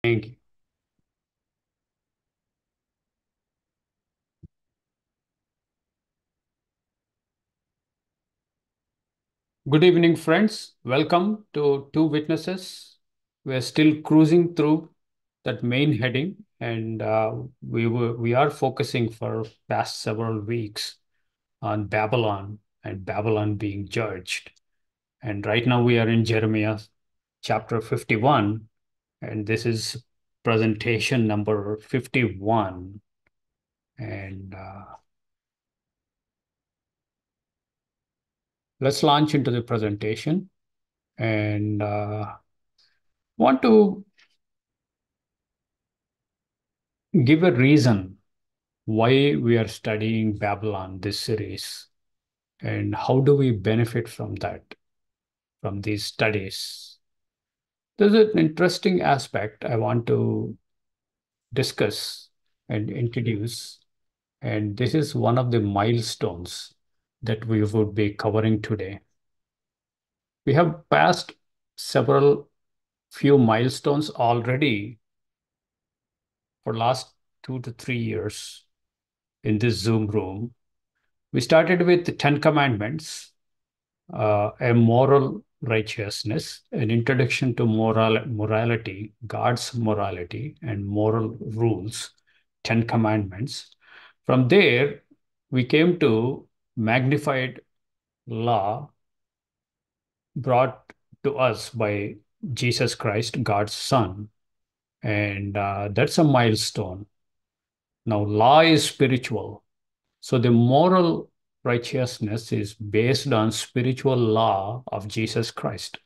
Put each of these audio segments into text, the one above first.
Thank you. Good evening, friends. Welcome to Two Witnesses. We're still cruising through that main heading, and we are focusing for past several weeks on Babylon and Babylon being judged. And right now we are in Jeremiah chapter 51, and this is presentation number 51. And let's launch into the presentation. And want to give a reason why we are studying Babylon, this series, and how do we benefit from that, from these studies. There's an interesting aspect I want to discuss and introduce, and this is one of the milestones that we would be covering today. We have passed several few milestones already for last 2 to 3 years in this Zoom room. We started with the Ten Commandments, a moral righteousness, an introduction to morality, God's morality and moral rules, Ten Commandments. From there, we came to magnified law brought to us by Jesus Christ, God's Son. And that's a milestone. Now, law is spiritual. So the moral righteousness is based on spiritual law of Jesus Christ.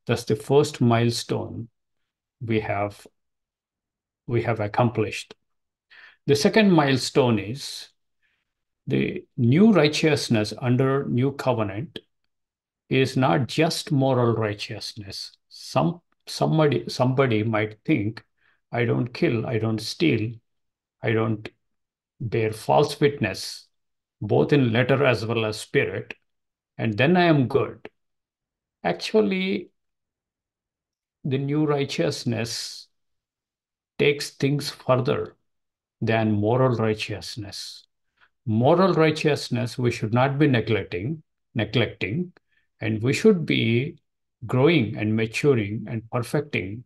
That's the first milestone we have accomplished. The second milestone is the new righteousness under new covenant is not just moral righteousness. Somebody might think, I don't kill, I don't steal, I don't bear false witness, both in letter as well as spirit, and then I am good. Actually, the new righteousness takes things further than moral righteousness. Moral righteousness we should not be neglecting, and we should be growing and maturing and perfecting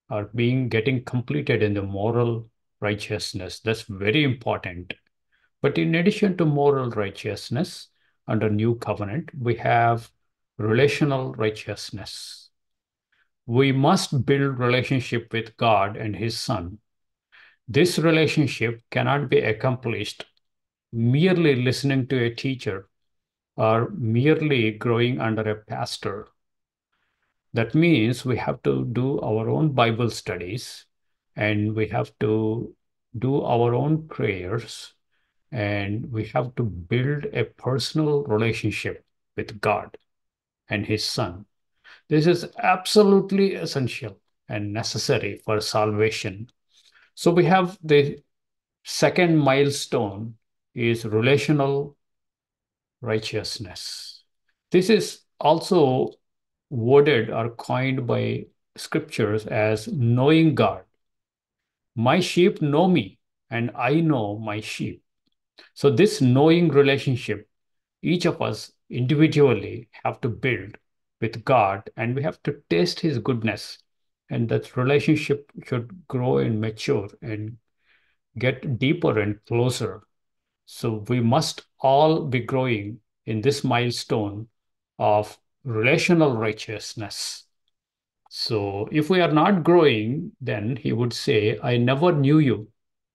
or getting completed in the moral righteousness. That's very important. But in addition to moral righteousness, under new covenant, we have relational righteousness. We must build relationship with God and his Son. This relationship cannot be accomplished merely listening to a teacher or merely growing under a pastor. That means we have to do our own Bible studies and we have to do our own prayers and we have to build a personal relationship with God and his Son. This is absolutely essential and necessary for salvation. So we have the second milestone is relational righteousness. This is also worded or coined by scriptures as knowing God. My sheep know me, and I know my sheep. So this knowing relationship, each of us individually have to build with God, and we have to taste his goodness. And that relationship should grow and mature and get deeper and closer. So we must all be growing in this milestone of relational righteousness. So if we are not growing, then he would say, I never knew you.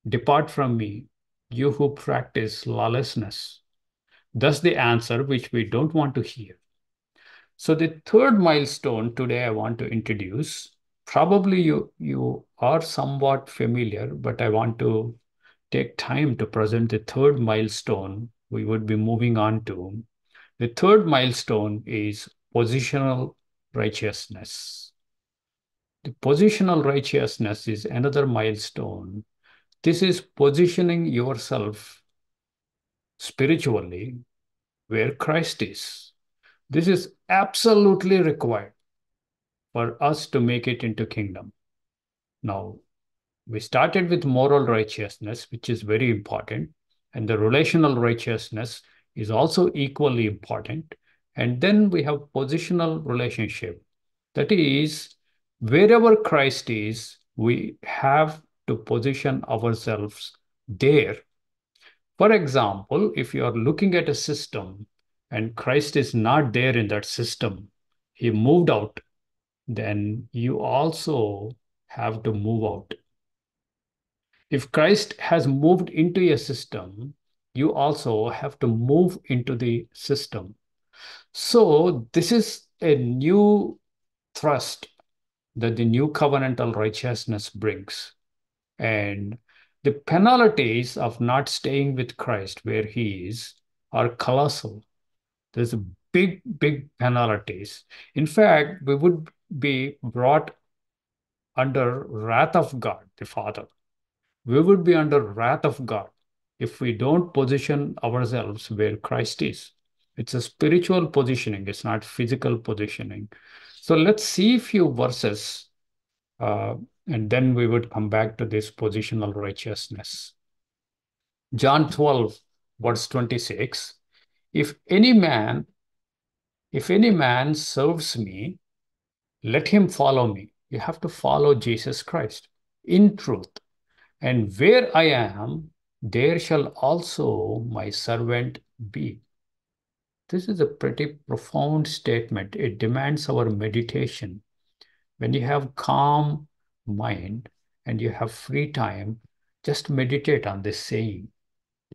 Depart from me, you who practice lawlessness. That's the answer which we don't want to hear. So the third milestone today I want to introduce, probably you are somewhat familiar, but I want to take time to present the third milestone we would be moving on to. The third milestone is positional righteousness. The positional righteousness is another milestone. This is positioning yourself spiritually where Christ is. This is absolutely required for us to make it into kingdom. Now, we started with moral righteousness, which is very important, and the relational righteousness is also equally important. And then we have positional relationship. That is, wherever Christ is, we have to position ourselves there. For example, if you are looking at a system and Christ is not there in that system, he moved out, then you also have to move out. If Christ has moved into a system, you also have to move into the system. So, this is a new thrust that the new covenantal righteousness brings. And the penalties of not staying with Christ where he is are colossal. There's a big penalties. In fact, we would be brought under wrath of God, the Father. We would be under wrath of God if we don't position ourselves where Christ is. It's a spiritual positioning, it's not physical positioning. So let's see a few verses, and then we would come back to this positional righteousness. John 12, verse 26. If any man, if any man serves me, let him follow me. You have to follow Jesus Christ in truth. And where I am, there shall also my servant be. This is a pretty profound statement. It demands our meditation. When you have calm mind and you have free time, just meditate on this saying.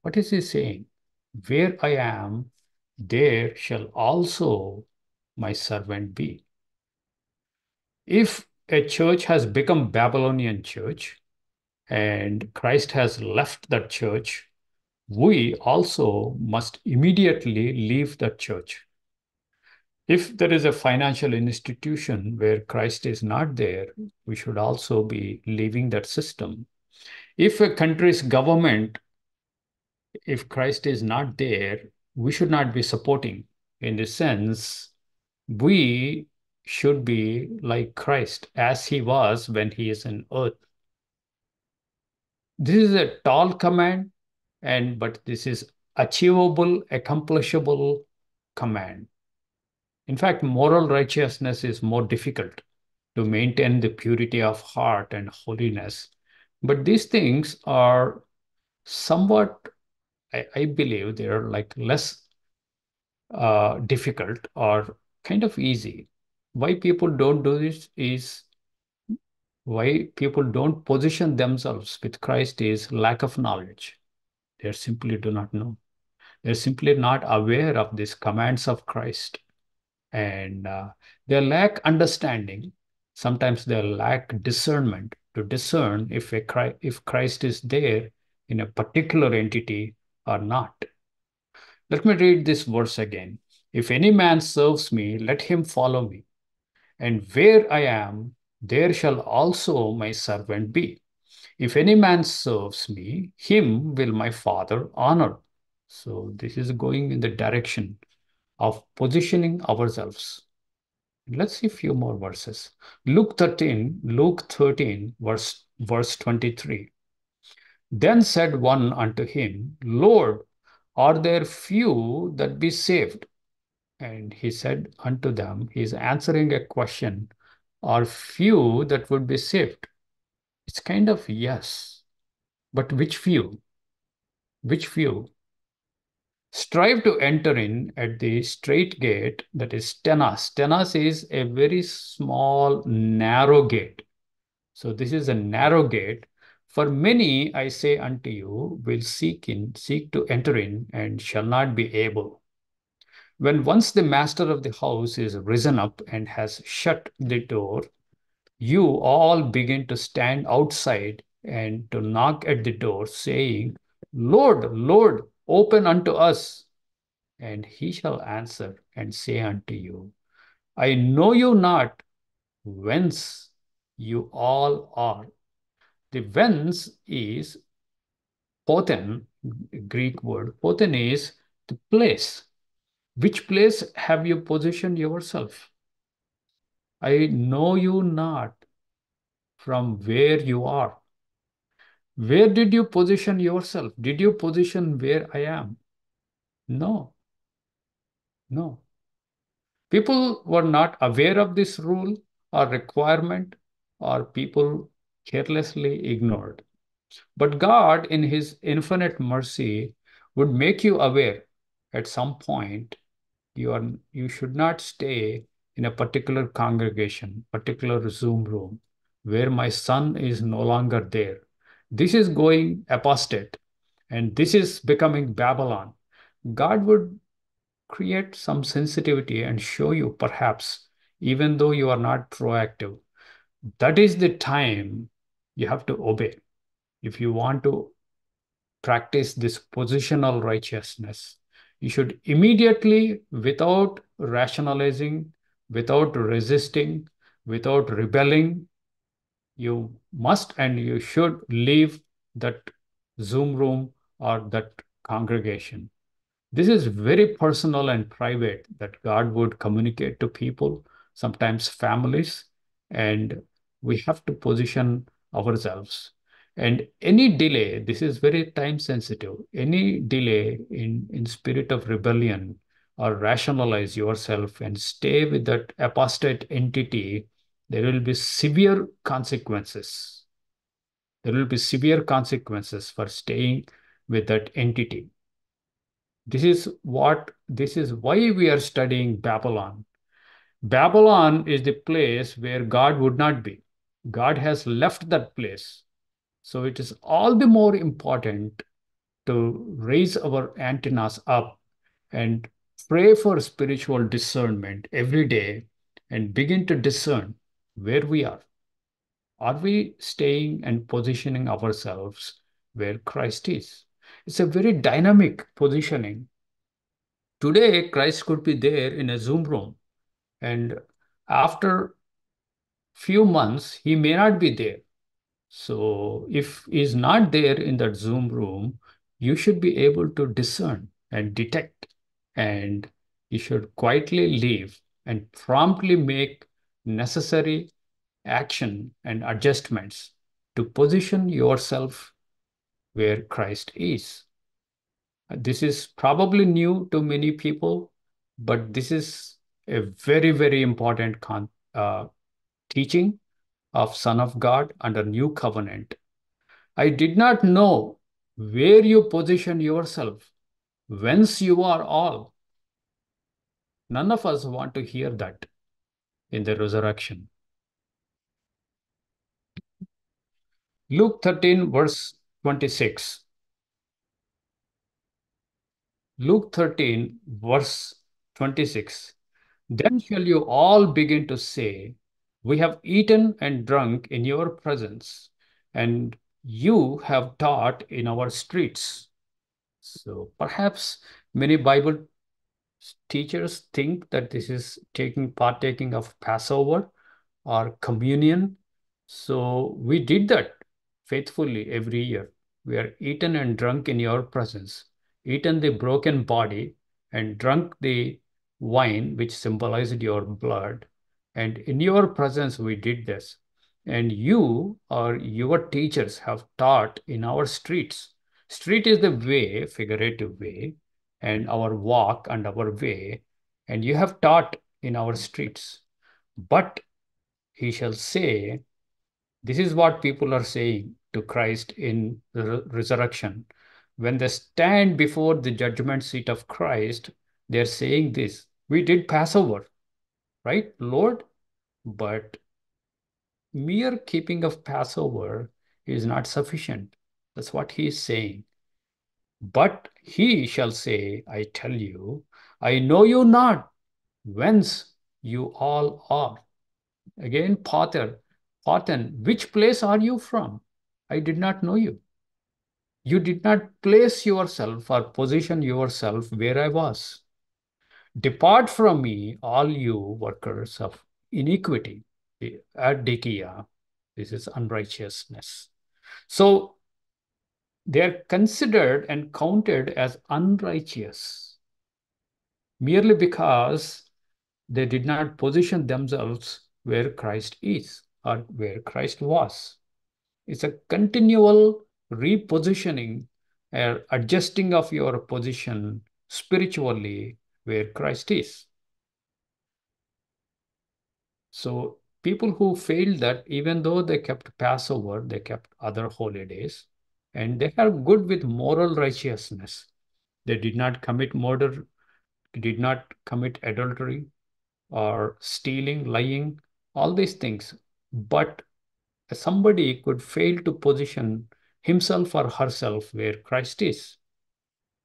What is he saying? Where I am, there shall also my servant be. If a church has become Babylonian church and Christ has left that church, we also must immediately leave that church. If there is a financial institution where Christ is not there, we should also be leaving that system. If a country's government, if Christ is not there, we should not be supporting. In the sense, we should be like Christ as he was when he is on earth. This is a tall command, but this is achievable, accomplishable command. In fact, moral righteousness is more difficult to maintain the purity of heart and holiness. But these things are somewhat, I believe, they are like less difficult or kind of easy. Why people don't do this is why people don't position themselves with Christ is lack of knowledge. They simply do not know. They're simply not aware of these commands of Christ. And they lack understanding. Sometimes they lack discernment to discern if Christ is there in a particular entity or not. Let me read this verse again. If any man serves me, let him follow me. And where I am, there shall also my servant be. If any man serves me, him will my Father honor. So this is going in the direction of positioning ourselves. Let's see a few more verses. Luke 13, verse 23. Then said one unto him, Lord, are there few that be saved? And he said unto them, he is answering a question, are few that would be saved? It's kind of yes, but which few? Which few? Strive to enter in at the straight gate, that is stenos. Stenos is a very small, narrow gate. So this is a narrow gate. For many, I say unto you, will seek to enter in, and shall not be able. When once the master of the house is risen up and has shut the door, you all begin to stand outside and to knock at the door, saying, Lord, Lord, open unto us. And he shall answer and say unto you, I know you not, whence you all are. The whence is pothen, Greek word. Pothen is the place. Which place have you positioned yourself? I know you not, from where you are. Where did you position yourself? Did you position where I am? No, no. People were not aware of this rule or requirement, or people carelessly ignored. But God, in His infinite mercy, would make you aware at some point you should not stay in a particular congregation, particular Zoom room, where my son is no longer there. This is going apostate, and this is becoming Babylon. God would create some sensitivity and show you, perhaps, even though you are not proactive. That is the time you have to obey. If you want to practice this positional righteousness, you should immediately, without rationalizing, without resisting, without rebelling, you must and you should leave that Zoom room or that congregation. This is very personal and private that God would communicate to people, sometimes families, and we have to position ourselves. And any delay, this is very time sensitive, any delay in spirit of rebellion or rationalize yourself and stay with that apostate entity, there will be severe consequences. There will be severe consequences for staying with that entity. This is why we are studying Babylon. Babylon is the place where God would not be. God has left that place. So it is all the more important to raise our antennas up and pray for spiritual discernment every day and begin to discern where we are. Are we staying and positioning ourselves where Christ is? It's a very dynamic positioning. Today, Christ could be there in a Zoom room, and after few months, he may not be there. So if he's not there in that Zoom room, you should be able to discern and detect, and you should quietly leave and promptly make necessary action and adjustments to position yourself where Christ is. This is probably new to many people, but this is a very, very important teaching of Son of God under New Covenant. I did not know where you position yourself, whence you are all. None of us want to hear that in the resurrection. Luke 13, verse 26. Luke 13, verse 26. Then shall you all begin to say, we have eaten and drunk in your presence, and you have taught in our streets. So perhaps many Bible teachers think that this is partaking of Passover or communion. So we did that faithfully every year. We are eaten and drunk in your presence, eaten the broken body and drunk the wine, which symbolized your blood. And in your presence, we did this. And you or your teachers have taught in our streets. Street is the way, figurative way, and our walk and our way. And you have taught in our streets. But he shall say, this is what people are saying to Christ in the resurrection. When they stand before the judgment seat of Christ, they're saying this, we did Passover, right, Lord? But mere keeping of Passover is not sufficient. That's what he is saying. But he shall say, I tell you, I know you not, whence you all are. Again, Pathan, which place are you from? I did not know you. You did not place yourself or position yourself where I was. Depart from me, all you workers of iniquity. Adikia, this is unrighteousness. So they are considered and counted as unrighteous merely because they did not position themselves where Christ is. are where Christ was. It's a continual repositioning, adjusting of your position spiritually where Christ is. So people who failed that, even though they kept Passover, they kept other holy days, and they are good with moral righteousness. They did not commit murder, did not commit adultery or stealing, lying, all these things. But somebody could fail to position himself or herself where Christ is.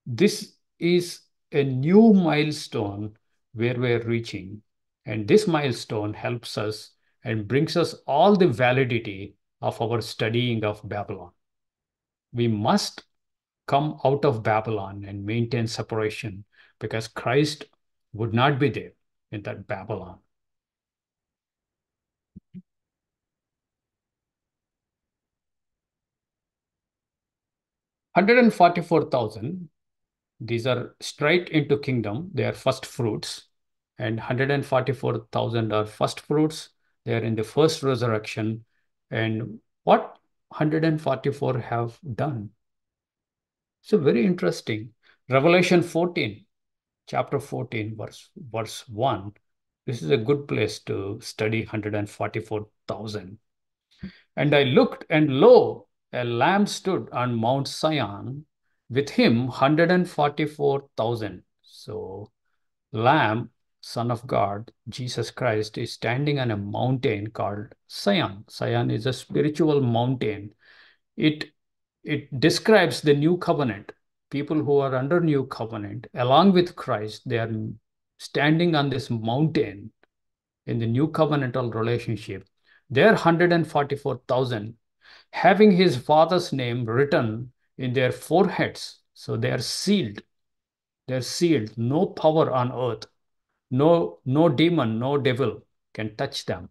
This is a new milestone where we're reaching. And this milestone helps us and brings us all the validity of our studying of Babylon. We must come out of Babylon and maintain separation because Christ would not be there in that Babylon. 144,000, these are straight into kingdom. They are first fruits. And 144,000 are first fruits. They are in the first resurrection. And what 144 have done? So very interesting. Revelation 14, chapter 14, verse 1. This is a good place to study 144,000. And I looked, and lo, a lamb stood on Mount Zion, with him 144,000. So, Lamb, Son of God, Jesus Christ, is standing on a mountain called Zion. Zion is a spiritual mountain. It, it describes the new covenant. People who are under new covenant, along with Christ, they are standing on this mountain in the new covenantal relationship. They're 144,000 having his father's name written in their foreheads. So they are sealed. They're sealed. No power on earth, no demon, no devil can touch them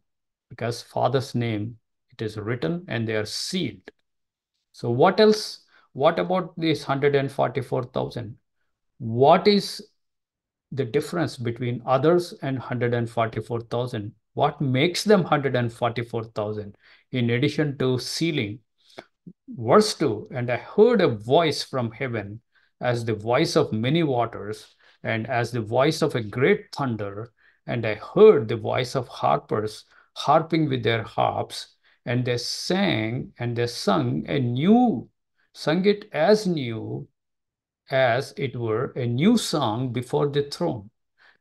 because Father's name, it is written and they are sealed. So what else? What about this 144,000? What is the difference between others and 144,000? What makes them 144,000 in addition to sealing? Verse 2, and I heard a voice from heaven as the voice of many waters and as the voice of a great thunder. And I heard the voice of harpers harping with their harps, and they sang and they sung it as new as it were a new song before the throne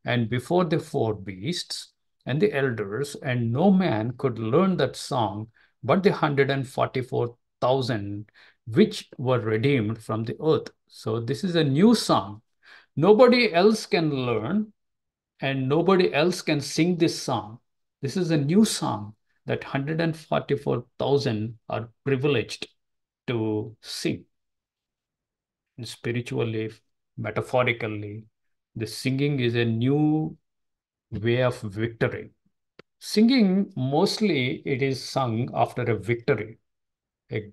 and before the four beasts and the elders, and no man could learn that song but the 144,000 which were redeemed from the earth. So this is a new song. Nobody else can learn and nobody else can sing this song. This is a new song that 144,000 are privileged to sing. And spiritually, metaphorically, the singing is a new way of victory. Singing, mostly it is sung after a victory, a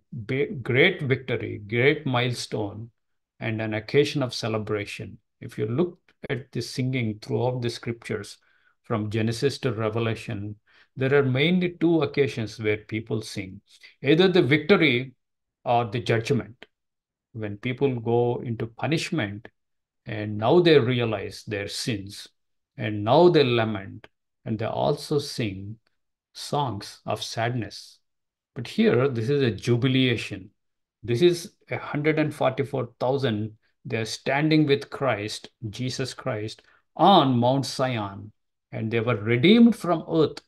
great victory, great milestone, and an occasion of celebration. If you look at the singing throughout the scriptures, from Genesis to Revelation, there are mainly two occasions where people sing, either the victory or the judgment. When people go into punishment, and now they realize their sins, and now they lament, and they also sing songs of sadness. But here, this is a jubilation. This is 144,000. They're standing with Christ, Jesus Christ, on Mount Zion, and they were redeemed from earth.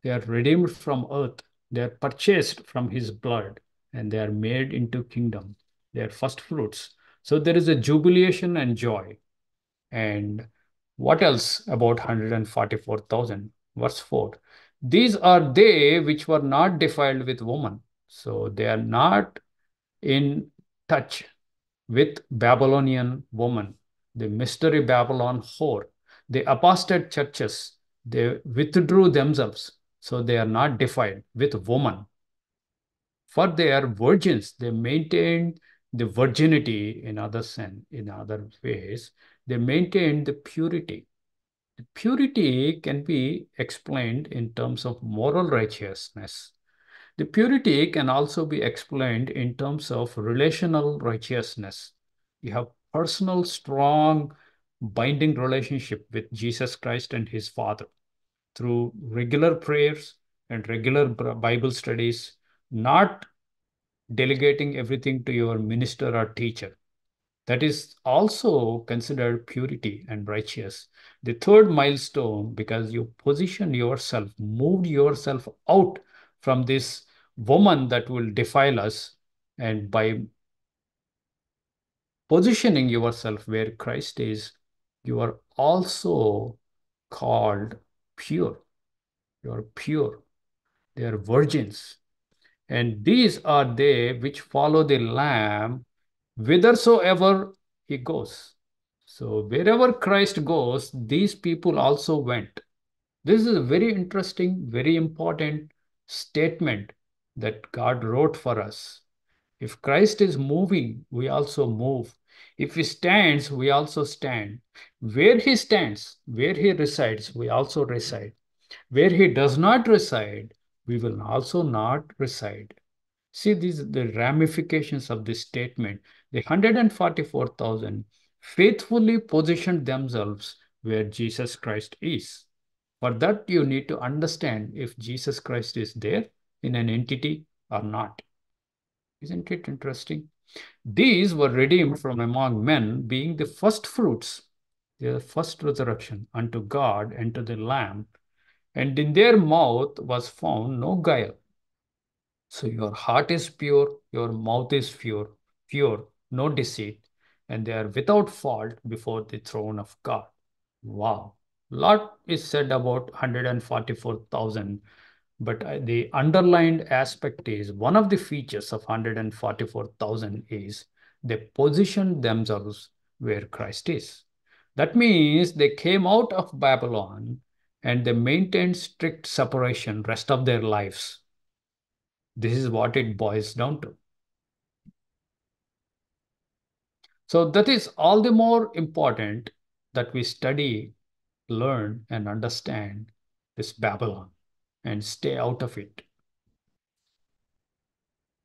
They are redeemed from earth. They are purchased from his blood, and they are made into kingdom. They are first fruits. So there is a jubilation and joy. And what else about 144,000? Verse 4. These are they which were not defiled with woman. So they are not in touch with Babylonian woman, the mystery Babylon whore, the apostate churches. They withdrew themselves. So they are not defiled with woman. For they are virgins. They maintained the virginity in other sense, in other ways. They maintained the purity. Purity can be explained in terms of moral righteousness. The purity can also be explained in terms of relational righteousness. You have personal, strong, binding relationship with Jesus Christ and his Father through regular prayers and regular Bible studies, not delegating everything to your minister or teacher. That is also considered purity and righteous. The third milestone, because you position yourself, moved yourself out from this woman that will defile us, and by positioning yourself where Christ is, you are also called pure. You are pure. They are virgins. And these are they which follow the Lamb whithersoever he goes. So wherever Christ goes, these people also went. This is a very interesting, very important statement that God wrote for us. If Christ is moving, we also move. If he stands, we also stand. Where he stands, where he resides, we also reside. Where he does not reside, we will also not reside. See these the ramifications of this statement. The 144,000 faithfully positioned themselves where Jesus Christ is. For that, you need to understand if Jesus Christ is there in an entity or not. Isn't it interesting? These were redeemed from among men, being the first fruits, the first resurrection unto God and to the Lamb, and in their mouth was found no guile. So your heart is pure, your mouth is pure, no deceit, and they are without fault before the throne of God. Wow. Lot is said about 144,000, but the underlined aspect is one of the features of 144,000 is they positioned themselves where Christ is. That means they came out of Babylon and they maintained strict separation rest of their lives. This is what it boils down to. So that is all the more important that we study, learn, and understand this Babylon and stay out of it.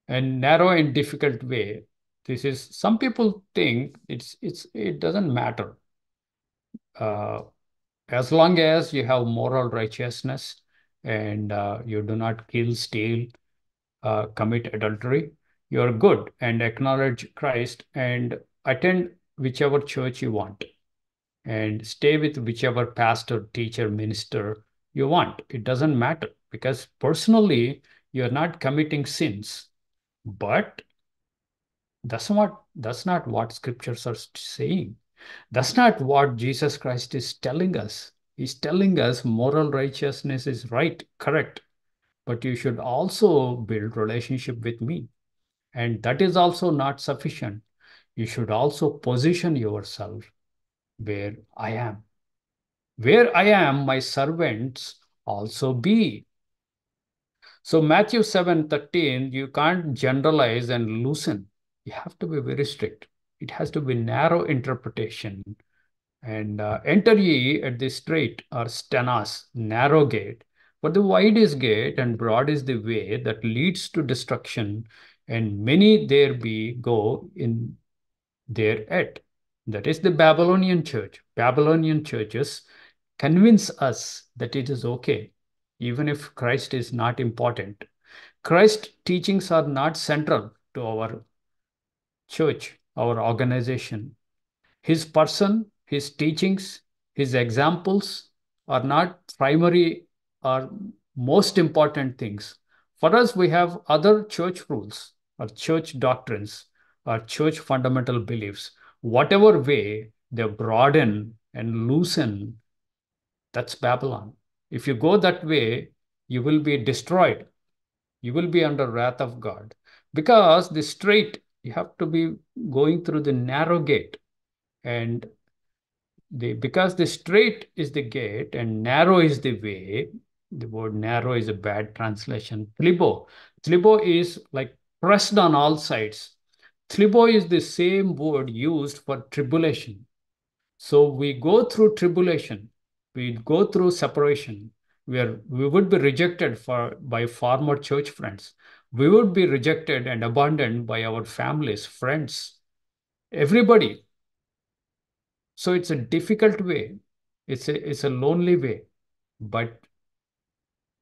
And narrow and difficult way. This is some people think it doesn't matter. As long as you have moral righteousness and you do not kill, steal, commit adultery, you're good and acknowledge Christ and attend whichever church you want and stay with whichever pastor, teacher, minister you want. It doesn't matter because personally, you're not committing sins. But that's not what scriptures are saying. That's not what Jesus Christ is telling us. He's telling us moral righteousness is right, correct, but you should also build relationship with me. And that is also not sufficient. You should also position yourself where I am. Where I am, my servants also be. So Matthew 7:13, you can't generalize and loosen. You have to be very strict. It has to be narrow interpretation. And enter ye at the straight or stenas, narrow gate. For the wide is gate and broad is the way that leads to destruction, and many there be go in thereat. That is the Babylonian church. Babylonian churches convince us that it is okay, even if Christ is not important. Christ's teachings are not central to our church, our organization. His person, his teachings, his examples are not primary or most important things. For us, we have other church rules or church doctrines or church fundamental beliefs. Whatever way they broaden and loosen, that's Babylon. If you go that way, you will be destroyed. You will be under wrath of God. Because the straight, you have to be going through the narrow gate. And because the straight is the gate and narrow is the way, the word narrow is a bad translation. Thlibo. Thlibo is like pressed on all sides. Thlibo is the same word used for tribulation. So we go through tribulation. We go through separation where we would be rejected by former church friends. We would be rejected and abandoned by our families, friends, everybody. So it's a difficult way. It's a lonely way. But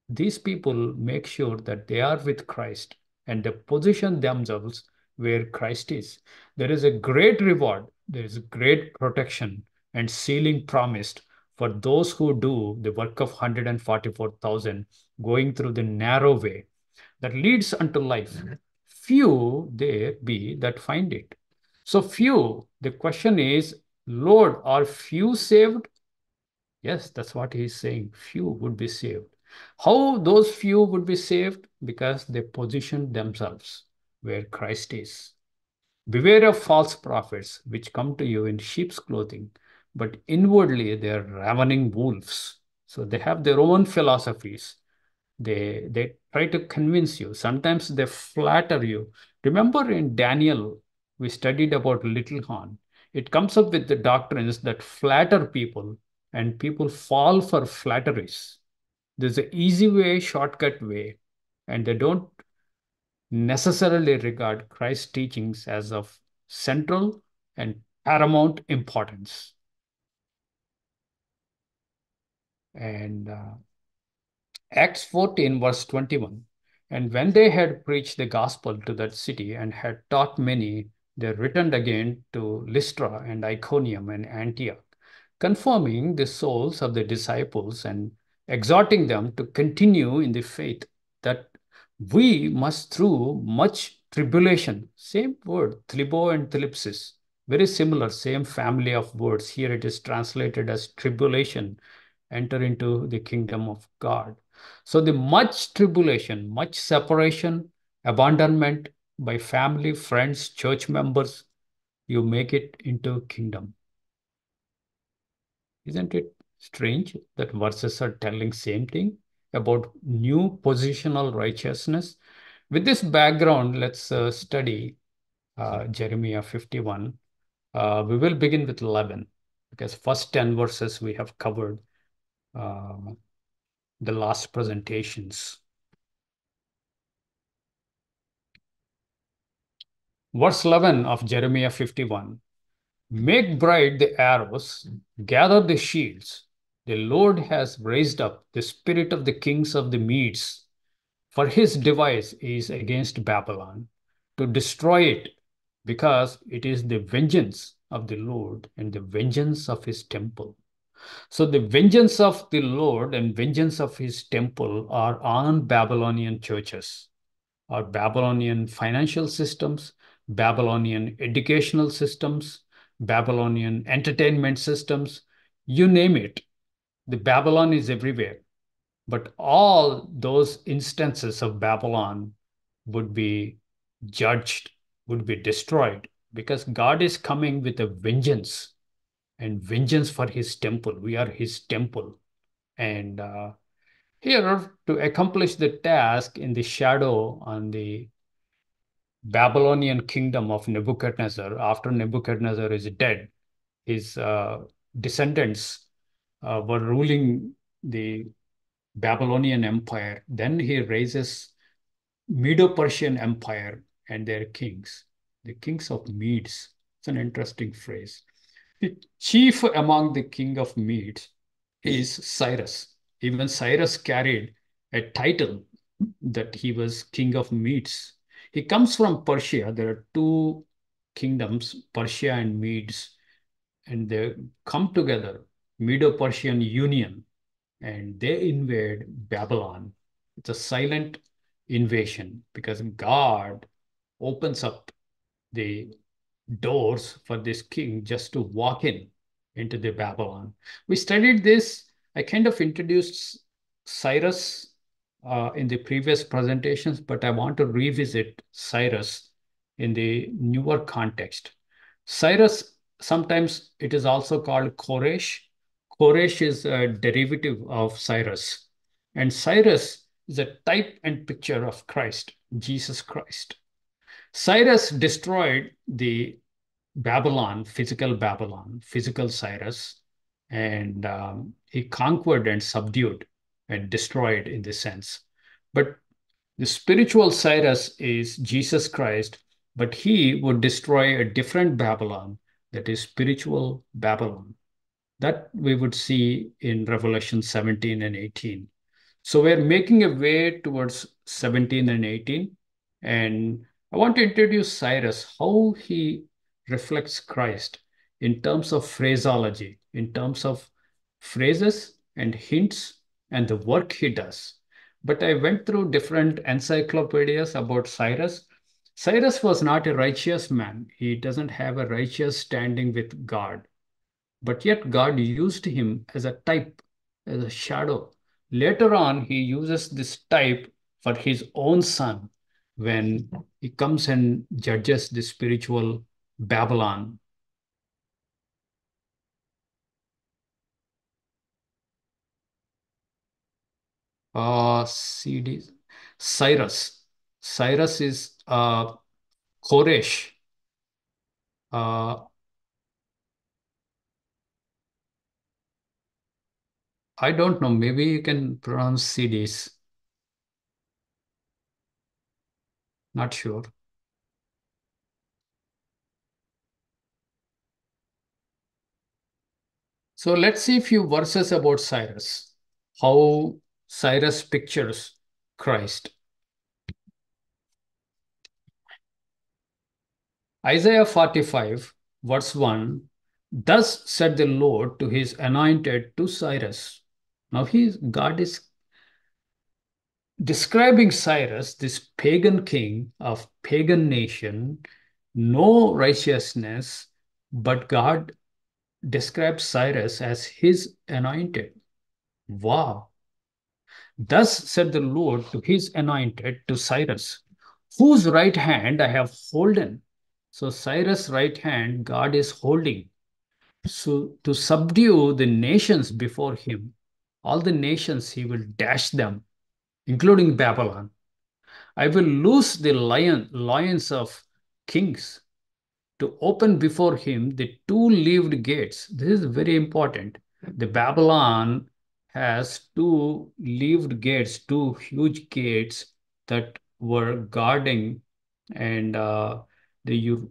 these people make sure that they are with Christ and they position themselves where Christ is. There is a great reward, there is a great protection and sealing promised for those who do the work of 144,000 going through the narrow way that leads unto life. Few there be that find it. So few, the question is, Lord, are few saved? Yes, that's what he's saying. Few would be saved. How those few would be saved? Because they position themselves where Christ is. Beware of false prophets which come to you in sheep's clothing, but inwardly they are ravening wolves. So they have their own philosophies. They try to convince you. Sometimes they flatter you. Remember in Daniel, we studied about little horn. It comes up with the doctrines that flatter people, and people fall for flatteries. There's an easy way, shortcut way, and they don't necessarily regard Christ's teachings as of central and paramount importance. And Acts 14, verse 21. And when they had preached the gospel to that city and had taught many, they returned again to Lystra and Iconium and Antioch, confirming the souls of the disciples and exhorting them to continue in the faith, that we must through much tribulation, same word, thlibo and thlipsis, very similar, same family of words. Here it is translated as tribulation, enter into the kingdom of God. So the much tribulation, much separation, abandonment by family, friends, church members, you make it into kingdom. Isn't it strange that verses are telling same thing about new positional righteousness? With this background, let's study Jeremiah 51. We will begin with 11 because first 10 verses we have covered the last presentations. Verse 11 of Jeremiah 51. Make bright the arrows, gather the shields. The Lord has raised up the spirit of the kings of the Medes, for his device is against Babylon, to destroy it, because it is the vengeance of the Lord and the vengeance of his temple. So the vengeance of the Lord and vengeance of his temple are on Babylonian churches, or Babylonian financial systems, Babylonian educational systems, Babylonian entertainment systems, you name it. The Babylon is everywhere. But all those instances of Babylon would be judged, would be destroyed, because God is coming with a vengeance and vengeance for his temple. We are his temple. And here, to accomplish the task in the shadow on the Babylonian kingdom of Nebuchadnezzar, after Nebuchadnezzar is dead, his descendants were ruling the Babylonian Empire. Then he raises Medo-Persian Empire and their kings, the kings of Medes. It's an interesting phrase. The chief among the king of Medes is Cyrus. Even Cyrus carried a title that he was king of Medes. He comes from Persia. There are two kingdoms, Persia and Medes, and they come together, Medo-Persian Union, and they invade Babylon. It's a silent invasion because God opens up the doors for this king just to walk into the Babylon. We studied this. I kind of introduced Cyrus in the previous presentations, but I want to revisit Cyrus in the newer context. Cyrus, sometimes it is also called Koresh. Koresh is a derivative of Cyrus. And Cyrus is a type and picture of Christ, Jesus Christ. Cyrus destroyed the Babylon, physical Cyrus, and he conquered and subdued and destroyed in this sense. But the spiritual Cyrus is Jesus Christ, but he would destroy a different Babylon, that is spiritual Babylon. That we would see in Revelation 17 and 18. So we're making a way towards 17 and 18. And I want to introduce Cyrus, how he reflects Christ in terms of phraseology, in terms of phrases and hints and the work he does. But I went through different encyclopedias about Cyrus. Cyrus was not a righteous man. He doesn't have a righteous standing with God. But yet God used him as a type, as a shadow. Later on, he uses this type for his own son when he comes and judges the spiritual Babylon. CD Cyrus. Cyrus is Koresh. Uh, I don't know. Maybe you can pronounce CDs. Not sure. So let's see a few verses about Cyrus. How Cyrus pictures Christ. Isaiah 45, verse 1. Thus said the Lord to his anointed, to Cyrus. Now God is describing Cyrus, this pagan king of pagan nation, no righteousness, but God describes Cyrus as his anointed. Wow. Thus said the Lord to his anointed, to Cyrus, whose right hand I have holden. So Cyrus' right hand God is holding. So to subdue the nations before him, all the nations he will dash them, including Babylon. I will loose the lions of kings to open before him the two-leaved gates. This is very important. The Babylon has two-leaved gates, two huge gates that were guarding, and the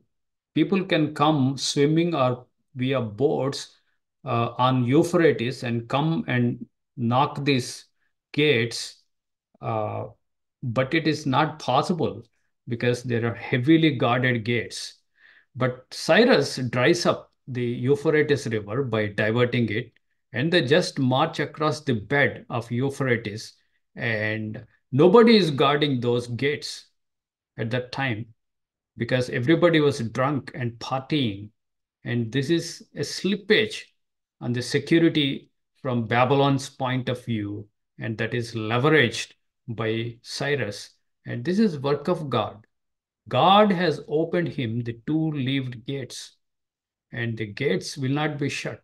people can come swimming or via boats on Euphrates and come and knock these gates, uh, but it is not possible because there are heavily guarded gates. But Cyrus dries up the Euphrates River by diverting it, and they just march across the bed of Euphrates, and nobody is guarding those gates at that time because everybody was drunk and partying. And this is a slippage on the security from Babylon's point of view, and that is leveraged by Cyrus. And this is work of God. God has opened him the two-leaved gates, and the gates will not be shut.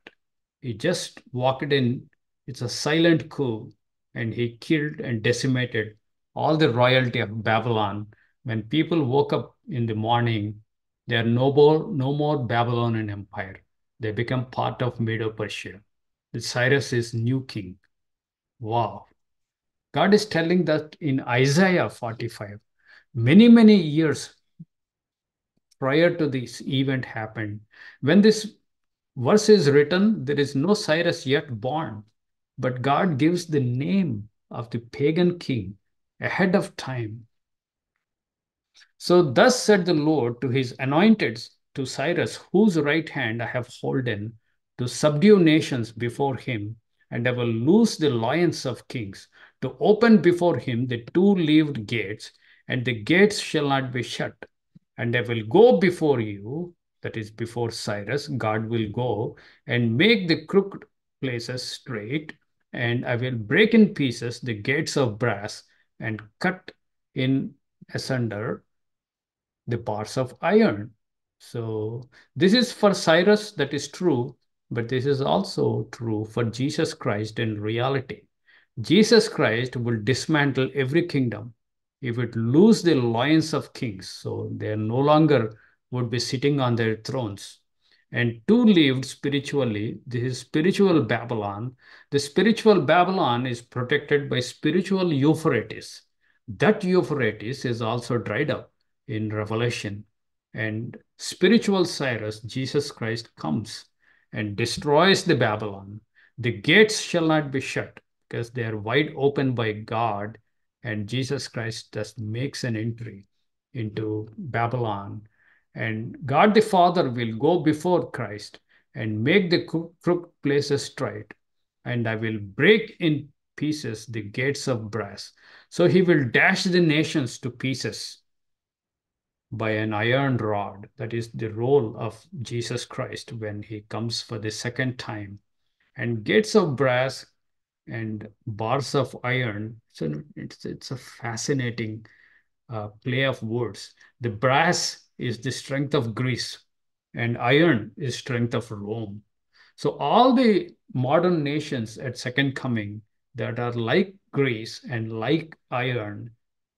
He just walked in. It's a silent coup, and he killed and decimated all the royalty of Babylon. When people woke up in the morning, they are no more Babylonian Empire. They become part of Medo-Persia. Cyrus is new king. Wow. God is telling that in Isaiah 45, many, many years prior to this event happened. When this verse is written, there is no Cyrus yet born, but God gives the name of the pagan king ahead of time. So thus said the Lord to his anointed, to Cyrus, whose right hand I have holden, to subdue nations before him, and I will loose the lions of kings, to open before him the two-leaved gates, and the gates shall not be shut. And I will go before you, that is before Cyrus, God will go and make the crooked places straight, and I will break in pieces the gates of brass and cut in asunder the bars of iron. So this is for Cyrus, that is true, but this is also true for Jesus Christ in reality. Jesus Christ will dismantle every kingdom. He would lose the lions of kings, so they no longer would be sitting on their thrones. and two lived spiritually. This is spiritual Babylon. The spiritual Babylon is protected by spiritual Euphrates. That Euphrates is also dried up in Revelation. And spiritual Cyrus, Jesus Christ, comes and destroys the Babylon. The gates shall not be shut because they are wide open by God, and Jesus Christ just makes an entry into Babylon, and God the Father will go before Christ and make the crooked places straight, and I will break in pieces the gates of brass. So he will dash the nations to pieces by an iron rod. That is the role of Jesus Christ when he comes for the second time. And gates of brass and bars of iron. So it's a fascinating play of words. The brass is the strength of Greece, and iron is strength of Rome. So all the modern nations at second coming that are like Greece and like iron,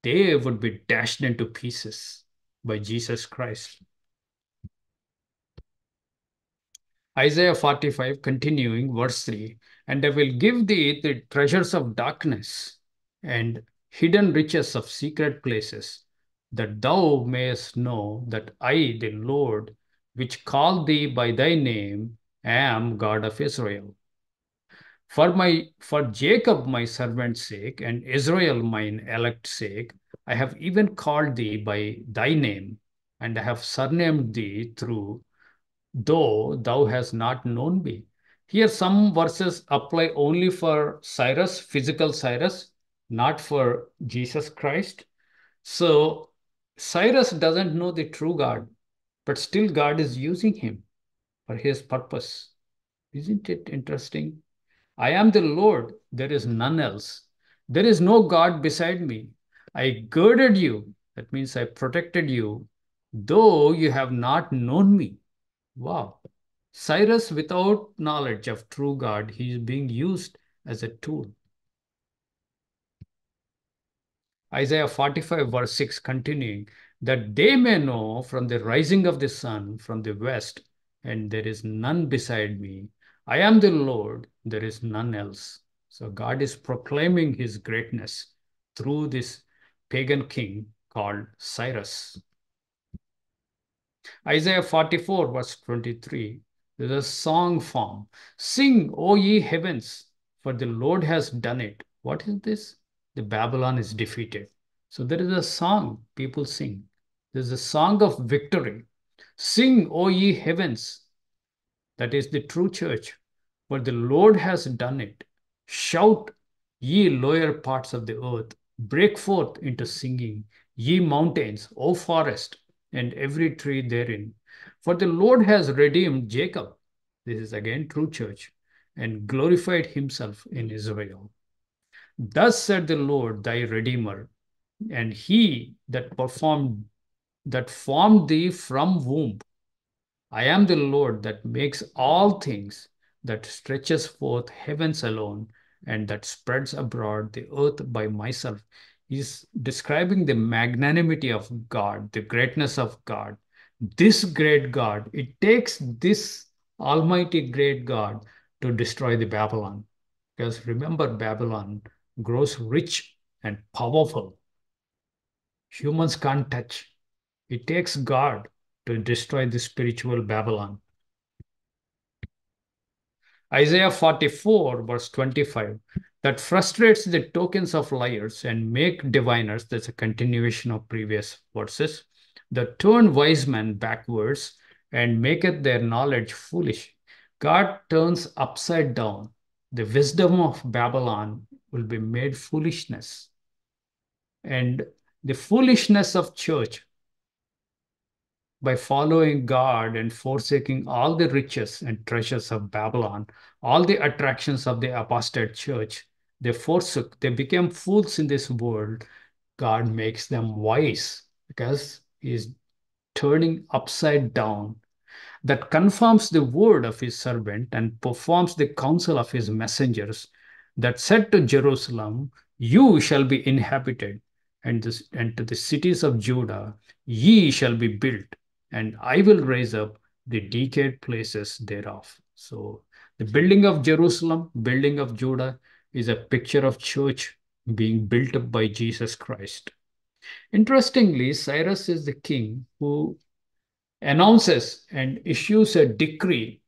they would be dashed into pieces by Jesus Christ. Isaiah 45, continuing, verse 3, and I will give thee the treasures of darkness and hidden riches of secret places, that thou mayest know that I, the Lord, which called thee by thy name, am God of Israel. For Jacob my servant's sake, and Israel mine elect's sake, I have even called thee by thy name, and I have surnamed thee through though thou hast not known me. Here, some verses apply only for Cyrus, physical Cyrus, not for Jesus Christ. So, Cyrus doesn't know the true God, but still God is using him for his purpose. Isn't it interesting? I am the Lord, there is none else. There is no God beside me. I girded you, that means I protected you, though you have not known me. Wow. Cyrus, without knowledge of true God, he is being used as a tool. Isaiah 45, verse 6, continuing, that they may know from the rising of the sun from the west, and there is none beside me. I am the Lord, there is none else. So God is proclaiming his greatness through this pagan king called Cyrus. Isaiah 44, verse 23, there's a song form. Sing, O ye heavens, for the Lord has done it. What is this? The Babylon is defeated. So there is a song people sing. There's a song of victory. Sing, O ye heavens. That is the true church, for the Lord has done it. Shout, ye lower parts of the earth. Break forth into singing, ye mountains, O forest, and every tree therein. For the Lord has redeemed Jacob. This is again true church, and glorified himself in Israel. Thus said the Lord thy Redeemer, and he that formed thee from womb. I am the Lord that makes all things, that stretches forth heavens alone, and that spreads abroad the earth by myself. He's describing the magnanimity of God, the greatness of God. This great God, it takes this almighty great God to destroy the Babylon. Because remember, Babylon grows rich and powerful. Humans can't touch. It takes God to destroy the spiritual Babylon. Isaiah 44, verse 25, that frustrates the tokens of liars and make diviners, that's a continuation of previous verses, that turn wise men backwards and maketh their knowledge foolish. God turns upside down. The wisdom of Babylon will be made foolishness. And the foolishness of church by following God and forsaking all the riches and treasures of Babylon, all the attractions of the apostate church, they forsook, they became fools in this world. God makes them wise because he is turning upside down. That confirms the word of his servant and performs the counsel of his messengers that said to Jerusalem, you shall be inhabited, and to the cities of Judah, ye shall be built, and I will raise up the decayed places thereof. So the building of Jerusalem, building of Judah is a picture of church being built up by Jesus Christ. Interestingly, Cyrus is the king who announces and issues a decree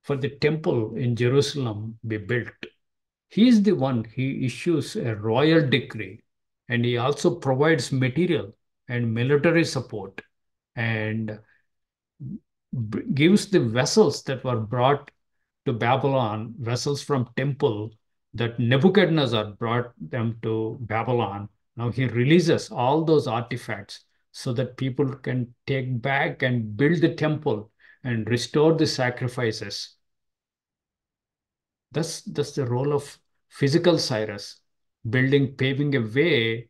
for the temple in Jerusalem be built. He is the one, he issues a royal decree, and he also provides material and military support and gives the vessels that were brought to Babylon, vessels from temple that Nebuchadnezzar brought them to Babylon. Now he releases all those artifacts so that people can take back and build the temple and restore the sacrifices. That's the role of physical Cyrus, building, paving a way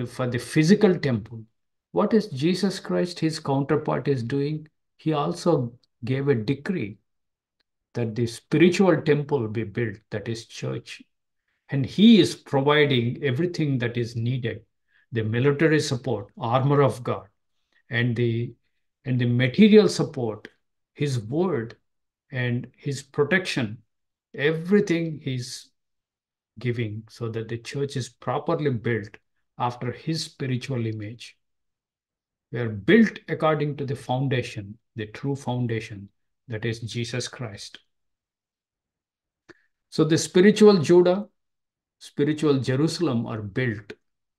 for the physical temple. What is Jesus Christ, his counterpart, is doing? He also gave a decree that the spiritual temple be built, that is church. And he is providing everything that is needed, the military support, armor of God, and the material support, his word and his protection, everything he's giving so that the church is properly built after his spiritual image. We are built according to the foundation, the true foundation, that is Jesus Christ. So the spiritual Judah, spiritual Jerusalem are built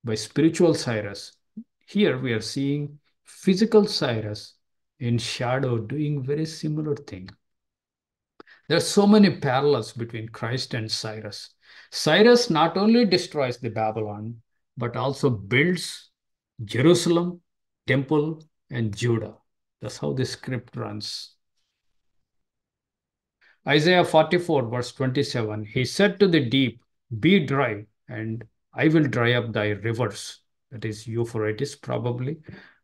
by spiritual Cyrus. Here we are seeing physical Cyrus in shadow doing very similar thing. There are so many parallels between Christ and Cyrus. Cyrus not only destroys the Babylon, but also builds Jerusalem, temple, and Judah. That's how the script runs. Isaiah 44, verse 27, he said to the deep, be dry, and I will dry up thy rivers. That is Euphrates, probably.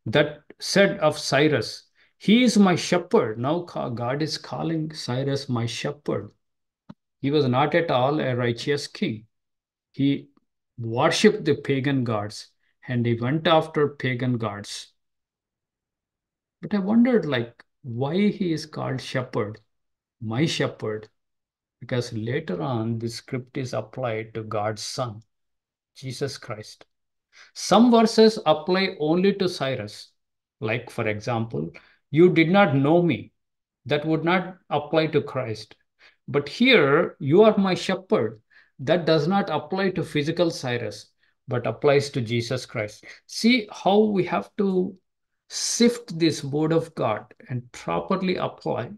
That said of Cyrus, he is my shepherd. Now God is calling Cyrus my shepherd. He was not at all a righteous king. He worshipped the pagan gods and he went after pagan gods. But I wondered, like, why he is called shepherd, my shepherd, because later on the script is applied to God's son, Jesus Christ. Some verses apply only to Cyrus. Like, for example, you did not know me. That would not apply to Christ. But here, you are my shepherd. That does not apply to physical Cyrus, but applies to Jesus Christ. See how we have to sift this word of God and properly apply.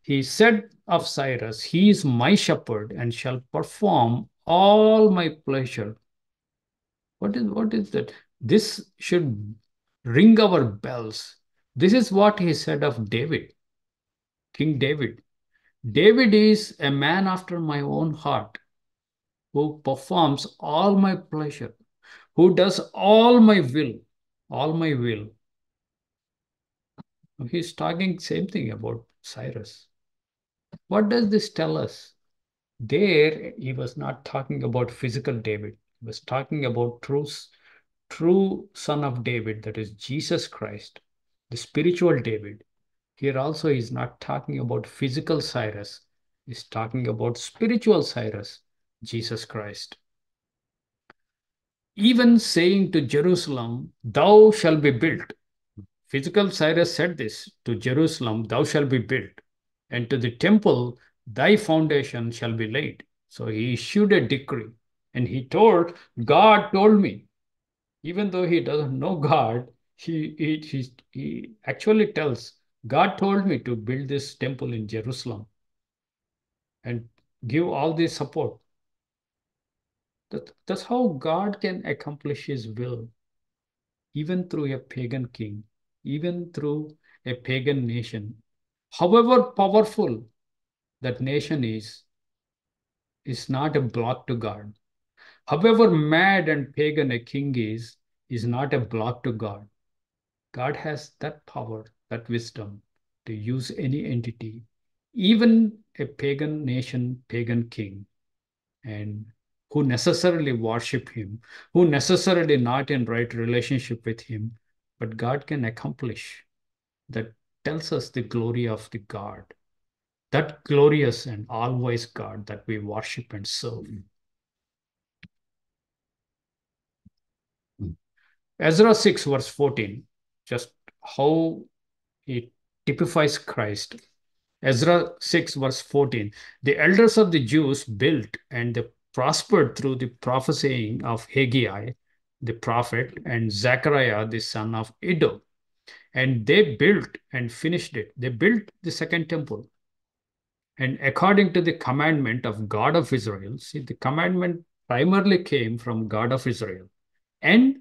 He said of Cyrus, he is my shepherd and shall perform all my pleasure. What is that? This should ring our bells. This is what he said of David, King David. David is a man after my own heart, who performs all my pleasure, who does all my will, all my will. He's talking same thing about Cyrus. What does this tell us? There, he was not talking about physical David. He was talking about true son of David, that is Jesus Christ, the spiritual David. Here also, he's not talking about physical Cyrus. He's talking about spiritual Cyrus, Jesus Christ. Even saying to Jerusalem, thou shalt be built. Physical Cyrus said this to Jerusalem, thou shalt be built. And to the temple, thy foundation shall be laid. So he issued a decree. And he told, God told me. Even though he doesn't know God, he actually tells, God told me to build this temple in Jerusalem and give all this support. That's how God can accomplish his will, even through a pagan king, even through a pagan nation. However powerful that nation is not a block to God. However mad and pagan a king is not a block to God. God has that power, that wisdom to use any entity, even a pagan nation, pagan king, and who necessarily worship him, who necessarily not in right relationship with him, but God can accomplish that tells us the glory of the God, that glorious and all-wise God that we worship and serve. Ezra 6, verse 14, just how it typifies Christ. Ezra 6, verse 14. The elders of the Jews built and they prospered through the prophesying of Haggai, the prophet, and Zechariah, the son of Iddo. And they built and finished it. They built the second temple. And according to the commandment of God of Israel, see, the commandment primarily came from God of Israel. And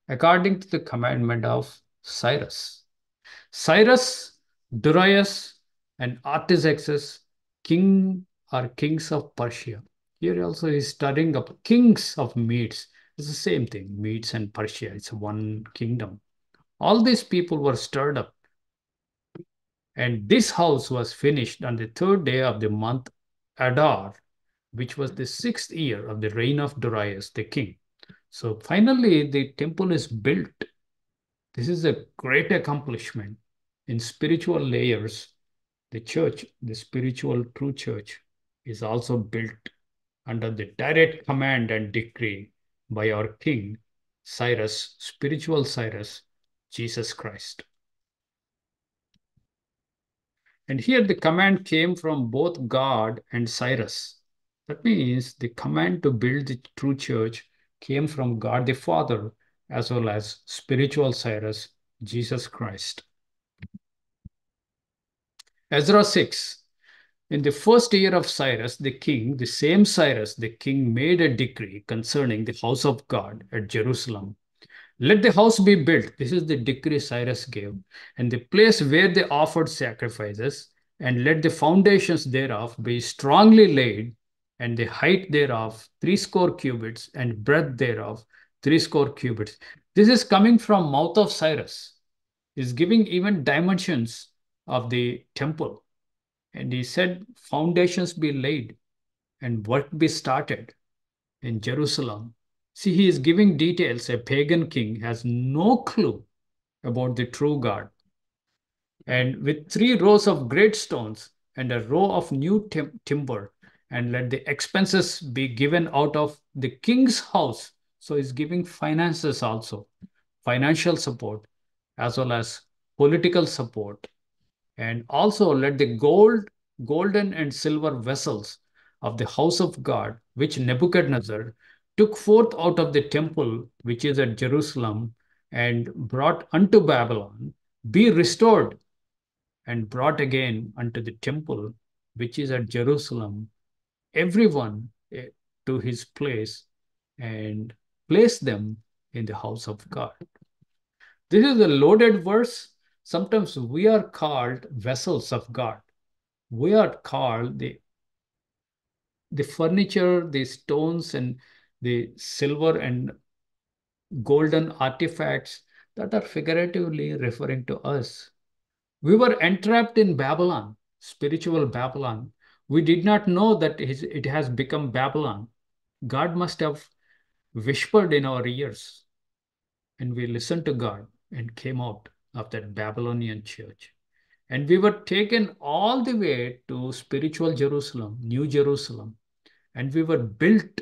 according to the commandment of Cyrus. Cyrus, Darius, and Artaxerxes, king or kings of Persia. Here also he's studying up kings of Medes. It's the same thing, Medes and Persia. It's one kingdom. All these people were stirred up. And this house was finished on the third day of the month Adar, which was the 6th year of the reign of Darius the king. So finally, the temple is built. This is a great accomplishment. In spiritual layers, the church, the spiritual true church, is also built under the direct command and decree by our King, Cyrus, spiritual Cyrus, Jesus Christ. And here the command came from both God and Cyrus. That means the command to build the true church came from God the Father as well as spiritual Cyrus, Jesus Christ. Ezra 6. In the first year of Cyrus the king, the same Cyrus the king made a decree concerning the house of God at Jerusalem. Let the house be built. This is the decree Cyrus gave. And the place where they offered sacrifices, and let the foundations thereof be strongly laid, and the height thereof 80 cubits, and breadth thereof 80 cubits. This is coming from mouth of Cyrus. He's giving even dimensions of the temple. And he said, foundations be laid and work be started in Jerusalem. See, he is giving details. A pagan king has no clue about the true God. And with 3 rows of great stones and a row of new timber, and let the expenses be given out of the king's house. So he's giving finances also, financial support, as well as political support. And also let the golden and silver vessels of the house of God, which Nebuchadnezzar took forth out of the temple which is at Jerusalem and brought unto Babylon, be restored and brought again unto the temple which is at Jerusalem, everyone to his place, and place them in the house of God. This is a loaded verse. Sometimes we are called vessels of God. We are called the furniture, the stones, and the silver and golden artifacts that are figuratively referring to us. We were entrapped in Babylon, spiritual Babylon. We did not know that it has become Babylon. God must have whispered in our ears, and we listened to God and came out of that Babylonian church. And we were taken all the way to spiritual Jerusalem, New Jerusalem, and we were built.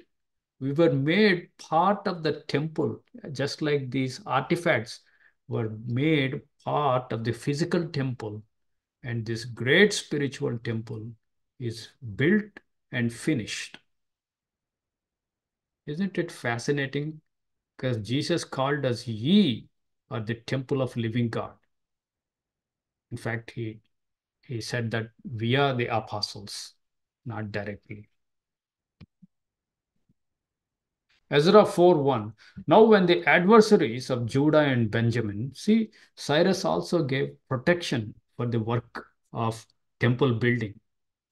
We were made part of the temple, just like these artifacts were made part of the physical temple. And this great spiritual temple is built and finished. Isn't it fascinating? Because Jesus called us, ye are the temple of living God. In fact, he said that we are the apostles, not directly. Ezra 4:1. Now, when the adversaries of Judah and Benjamin, see, Cyrus also gave protection for the work of temple building.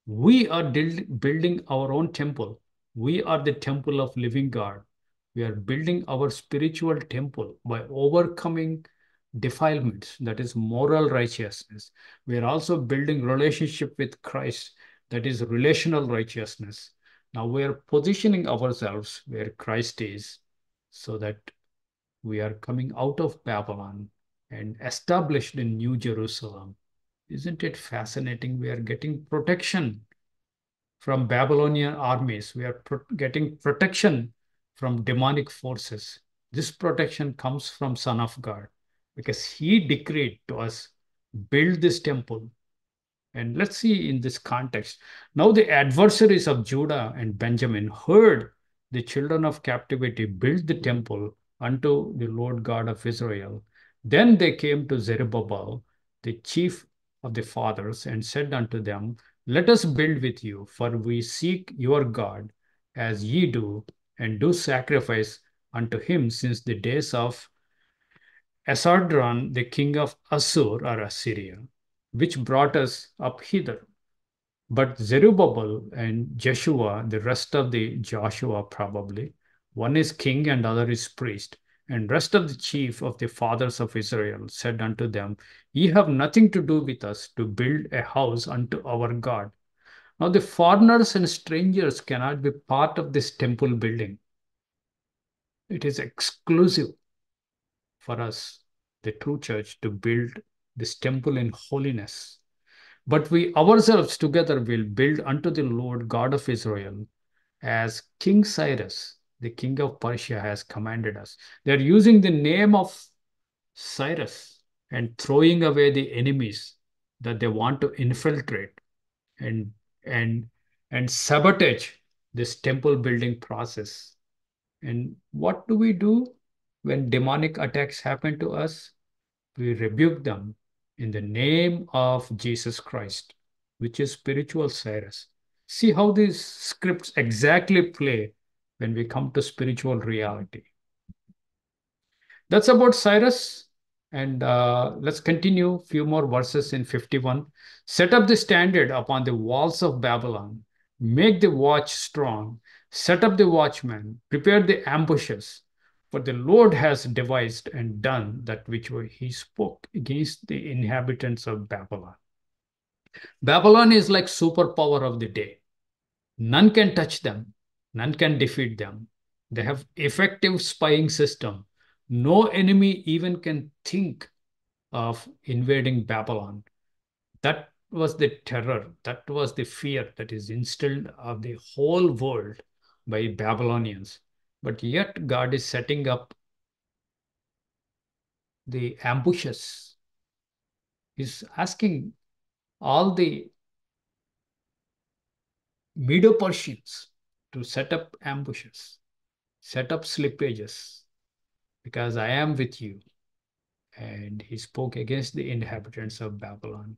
We are building our own temple. We are the temple of living God. We are building our spiritual temple by overcoming defilements, that is moral righteousness. We are also building relationship with Christ, that is relational righteousness. Now we are positioning ourselves where Christ is so that we are coming out of Babylon and established in New Jerusalem Isn't it fascinating? We are getting protection from Babylonian armies. We are getting protection from demonic forces. This protection comes from Son of God because he decreed to us, build this temple. And let's see in this context. Now the adversaries of Judah and Benjamin heard the children of captivity build the temple unto the Lord God of Israel. Then they came to Zerubbabel, the chief of the fathers, and said unto them, let us build with you, for we seek your God as ye do, and do sacrifice unto him since the days of Esarhaddon, the king of Assur or Assyria, which brought us up hither. But Zerubbabel and Jeshua, the rest of the Joshua probably, one is king and other is priest, and rest of the chief of the fathers of Israel said unto them, ye have nothing to do with us to build a house unto our God. Now the foreigners and strangers cannot be part of this temple building. It is exclusive for us, the true church, to build this temple in holiness. But we ourselves together will build unto the Lord God of Israel, as King Cyrus, the king of Persia, has commanded us. They're using the name of Cyrus and throwing away the enemies that they want to infiltrate and and and sabotage this temple building process. And what do we do when demonic attacks happen to us? We rebuke them in the name of Jesus Christ, which is spiritual Cyrus. See how these scripts exactly play when we come to spiritual reality. That's about Cyrus. And let's continue a few more verses in 51. Set up the standard upon the walls of Babylon, make the watch strong, set up the watchmen, prepare the ambushes. For the Lord has devised and done that which he spoke against the inhabitants of Babylon. Babylon is like superpower of the day. None can touch them. None can defeat them. They have effective spying system. No enemy even can think of invading Babylon. That was the terror. That was the fear that is instilled of the whole world by Babylonians. But yet God is setting up the ambushes. He's asking all the Medo-Persians to set up ambushes, set up slippages, because I am with you. And he spoke against the inhabitants of Babylon.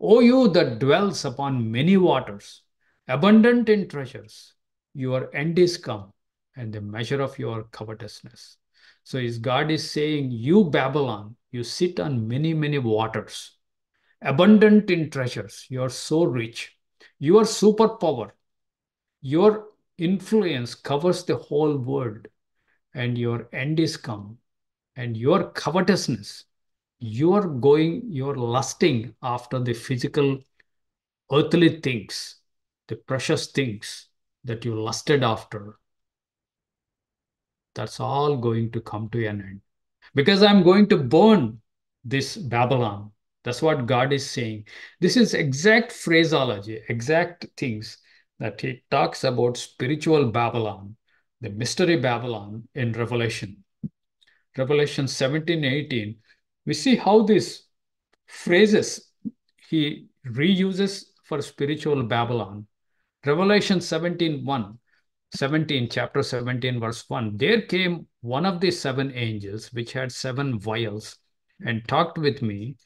O you that dwells upon many waters, abundant in treasures, your end is come, and the measure of your covetousness. So his God is saying, you Babylon, you sit on many, many waters, abundant in treasures. You are so rich. Your superpower, your influence covers the whole world, and your end is come. And your covetousness, you're lusting after the physical, earthly things, the precious things that you lusted after. That's all going to come to an end. Because I'm going to burn this Babylon. That's what God is saying. This is exact phraseology, exact things that he talks about spiritual Babylon, the mystery Babylon in Revelation. Revelation 17:18, we see how these phrases he reuses for spiritual Babylon. Revelation 17:1, 17, chapter 17, verse 1. There came one of the seven angels which had seven vials and talked with me,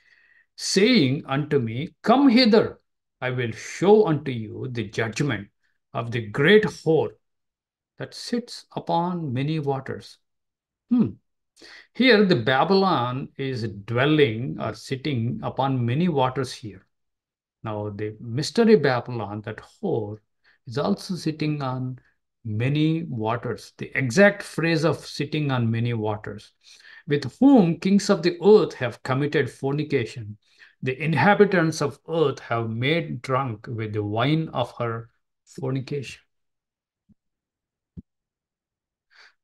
saying unto me, come hither, I will show unto you the judgment of the great whore that sits upon many waters. Here, the Babylon is dwelling or sitting upon many waters here. Now, the mystery Babylon, that whore, is also sitting on many waters. The exact phrase of sitting on many waters, with whom kings of the earth have committed fornication. The inhabitants of earth have made drunk with the wine of her fornication.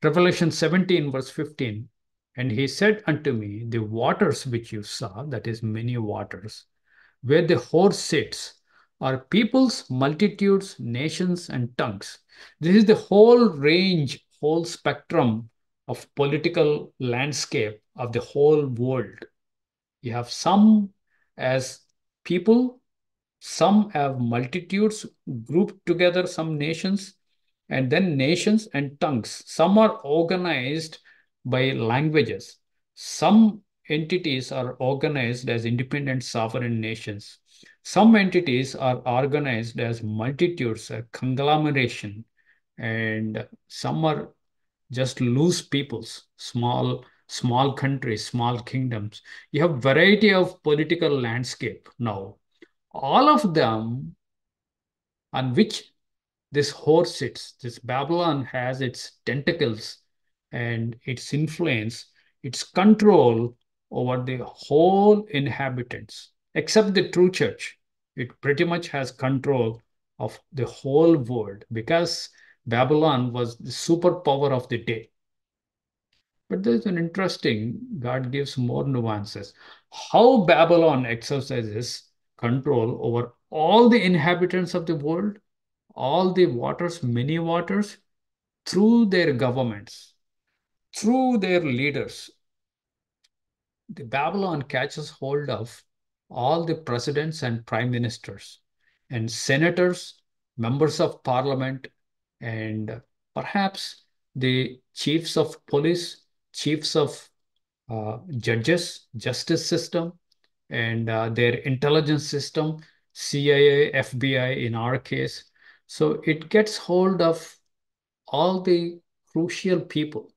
Revelation 17, verse 15. And he said unto me, the waters which you saw, that is many waters, where the whore sits, are peoples, multitudes, nations, and tongues. This is the whole range, whole spectrum of political landscape of the whole world. You have some as people, some have multitudes grouped together, some nations, and then nations and tongues. Some are organized by languages. Some entities are organized as independent sovereign nations. Some entities are organized as multitudes, a conglomeration, and some are just loose peoples, small countries, small kingdoms. You have variety of political landscape now. All of them on which this horse sits, this Babylon has its tentacles and its influence, its control over the whole inhabitants, except the true church. It pretty much has control of the whole world because Babylon was the superpower of the day. But there's an interesting, God gives more nuances. How Babylon exercises control over all the inhabitants of the world, all the waters, many waters, through their governments, through their leaders. The Babylon catches hold of all the presidents and prime ministers and senators, members of parliament, and perhaps the chiefs of police, chiefs of judges, justice system, and their intelligence system, CIA, FBI in our case. So it gets hold of all the crucial people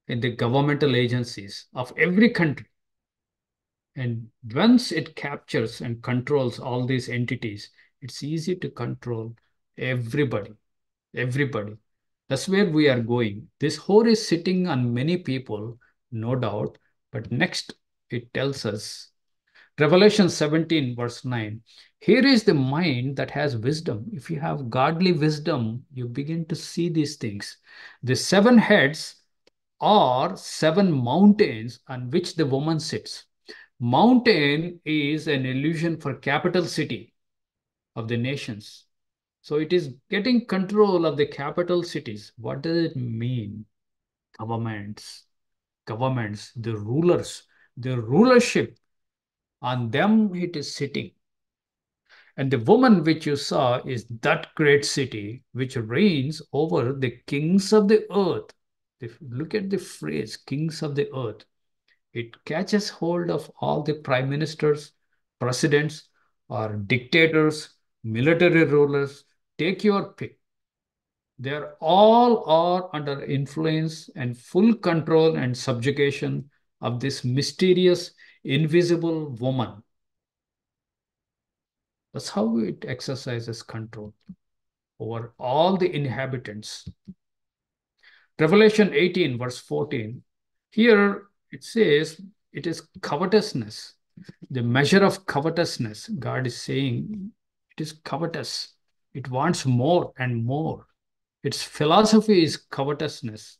in the governmental agencies of every country. And once it captures and controls all these entities, it's easy to control everybody, everybody. That's where we are going. This whore is sitting on many people, no doubt. But next, it tells us, Revelation 17, verse 9, here is the mind that has wisdom. If you have godly wisdom, you begin to see these things. The seven heads are seven mountains on which the woman sits. Mountain is an illusion for capital city of the nations. So it is getting control of the capital cities. What does it mean? Governments, governments, the rulers, the rulership, on them it is sitting. And the woman which you saw is that great city which reigns over the kings of the earth. If you look at the phrase, kings of the earth, it catches hold of all the prime ministers, presidents, or dictators, military rulers. Take your pick. They're all are under influence and full control and subjugation of this mysterious, invisible woman. That's how it exercises control over all the inhabitants. Revelation 18, verse 14. Here it says it is covetousness. The measure of covetousness, God is saying it is covetous. It wants more and more. Its philosophy is covetousness.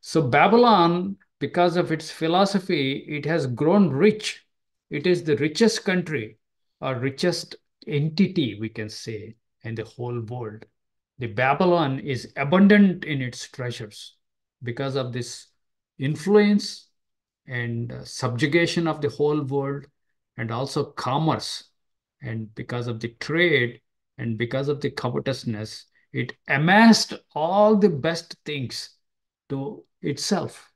So Babylon, because of its philosophy, it has grown rich. It is the richest country or richest entity, we can say, in the whole world. The Babylon is abundant in its treasures because of this influence and subjugation of the whole world, and also commerce, and because of the trade and because of the covetousness, it amassed all the best things to itself.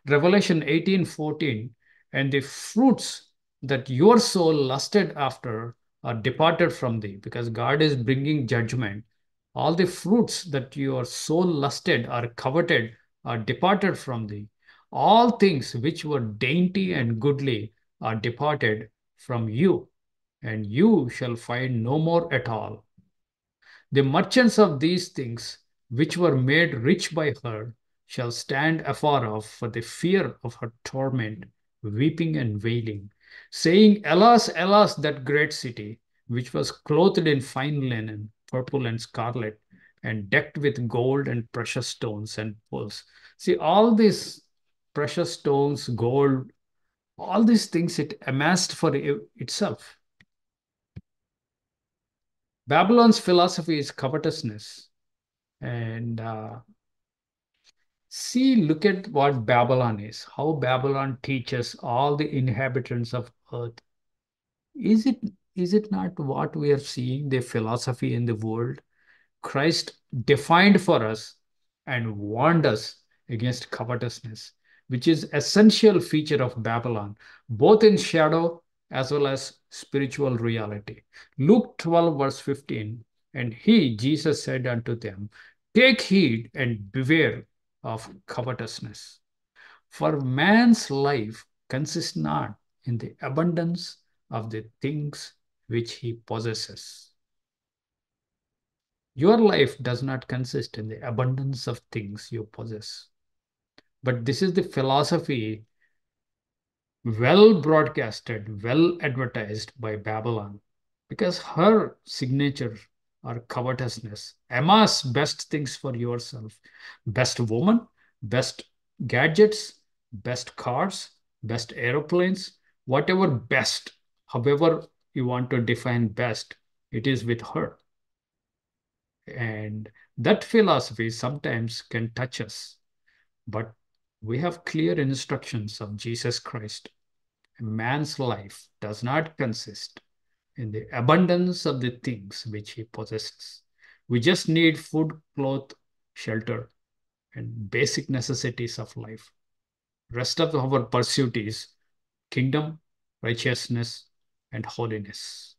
Revelation 18:14, and the fruits that your soul lusted after are departed from thee, because God is bringing judgment. All the fruits that your soul lusted or coveted are departed from thee. All things which were dainty and goodly are departed from you, and you shall find no more at all. The merchants of these things, which were made rich by her, shall stand afar off for the fear of her torment, weeping and wailing, saying, Alas, alas, that great city, which was clothed in fine linen, purple and scarlet, and decked with gold and precious stones and pearls. See, all these precious stones, gold, All these things it amassed for itself. Babylon's philosophy is covetousness. And see, look at what Babylon is, how Babylon teaches all the inhabitants of earth. Is it is it not what we are seeing, the philosophy in the world? Christ defined for us and warned us against covetousness, which is essential feature of Babylon, both in shadow as well as spiritual reality. Luke 12, verse 15, and he, Jesus, said unto them, take heed and beware of covetousness. For man's life consists not in the abundance of the things which he possesses. Your life does not consist in the abundance of things you possess. But this is the philosophy well broadcasted, well advertised by Babylon, because her signature are covetousness. Amass best things for yourself. Best woman, best gadgets, best cars, best aeroplanes, whatever best, however you want to define best, it is with her. And that philosophy sometimes can touch us, but we have clear instructions of Jesus Christ. A man's life does not consist in the abundance of the things which he possesses. We just need food, cloth, shelter, and basic necessities of life. Rest of our pursuit is kingdom, righteousness, and holiness.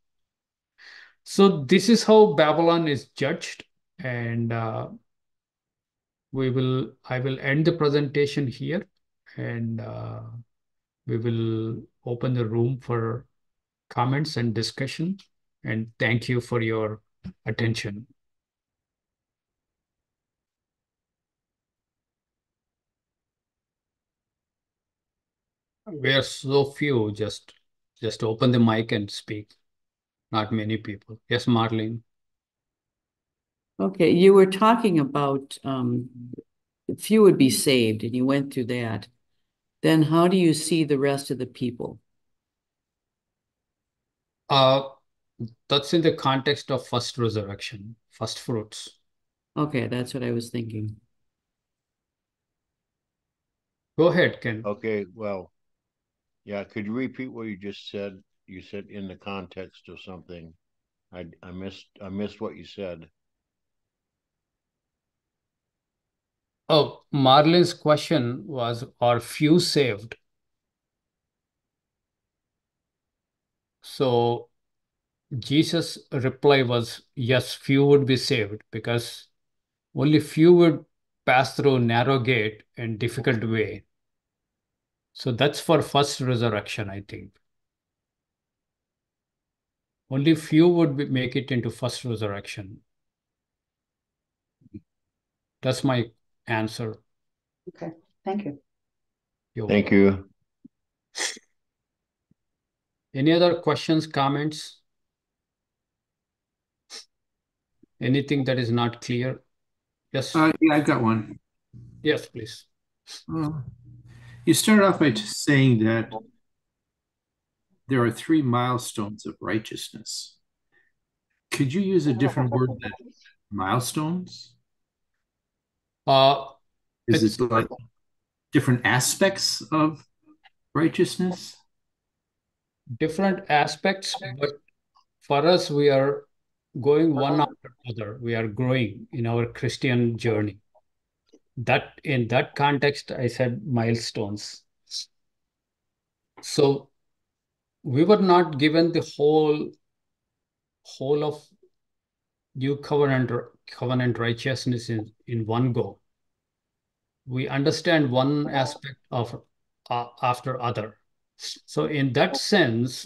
So this is how Babylon is judged, and I will end the presentation here, and we will open the room for comments and discussion. And thank you for your attention. We are so few, just open the mic and speak. Not many people. Yes, Marlene. Okay, you were talking about few would be saved, and you went through that. Then how do you see the rest of the people? That's in the context of first resurrection, first fruits. Okay, that's what I was thinking. Go ahead, Ken. Okay, well, yeah, could you repeat what you just said? You said in the context of something. I missed what you said. Oh, Marlene's question was, are few saved? So Jesus' reply was, yes, few would be saved because only few would pass through narrow gate and difficult way. So that's for first resurrection, I think. Only few would make it into first resurrection. That's my answer. Okay, thank you. Thank you. Any other questions, comments? Anything that is not clear? Yes. Yeah, I've got one. Yes, please. You start off by saying that there are 3 milestones of righteousness. Could you use a different word than milestones? Is it like different aspects of righteousness? Different aspects, but for us, we are going one after another. We are growing in our Christian journey. That in that context, I said milestones. So we were not given the whole of new covenant righteousness in one go. We understand one aspect of after other. So in that sense,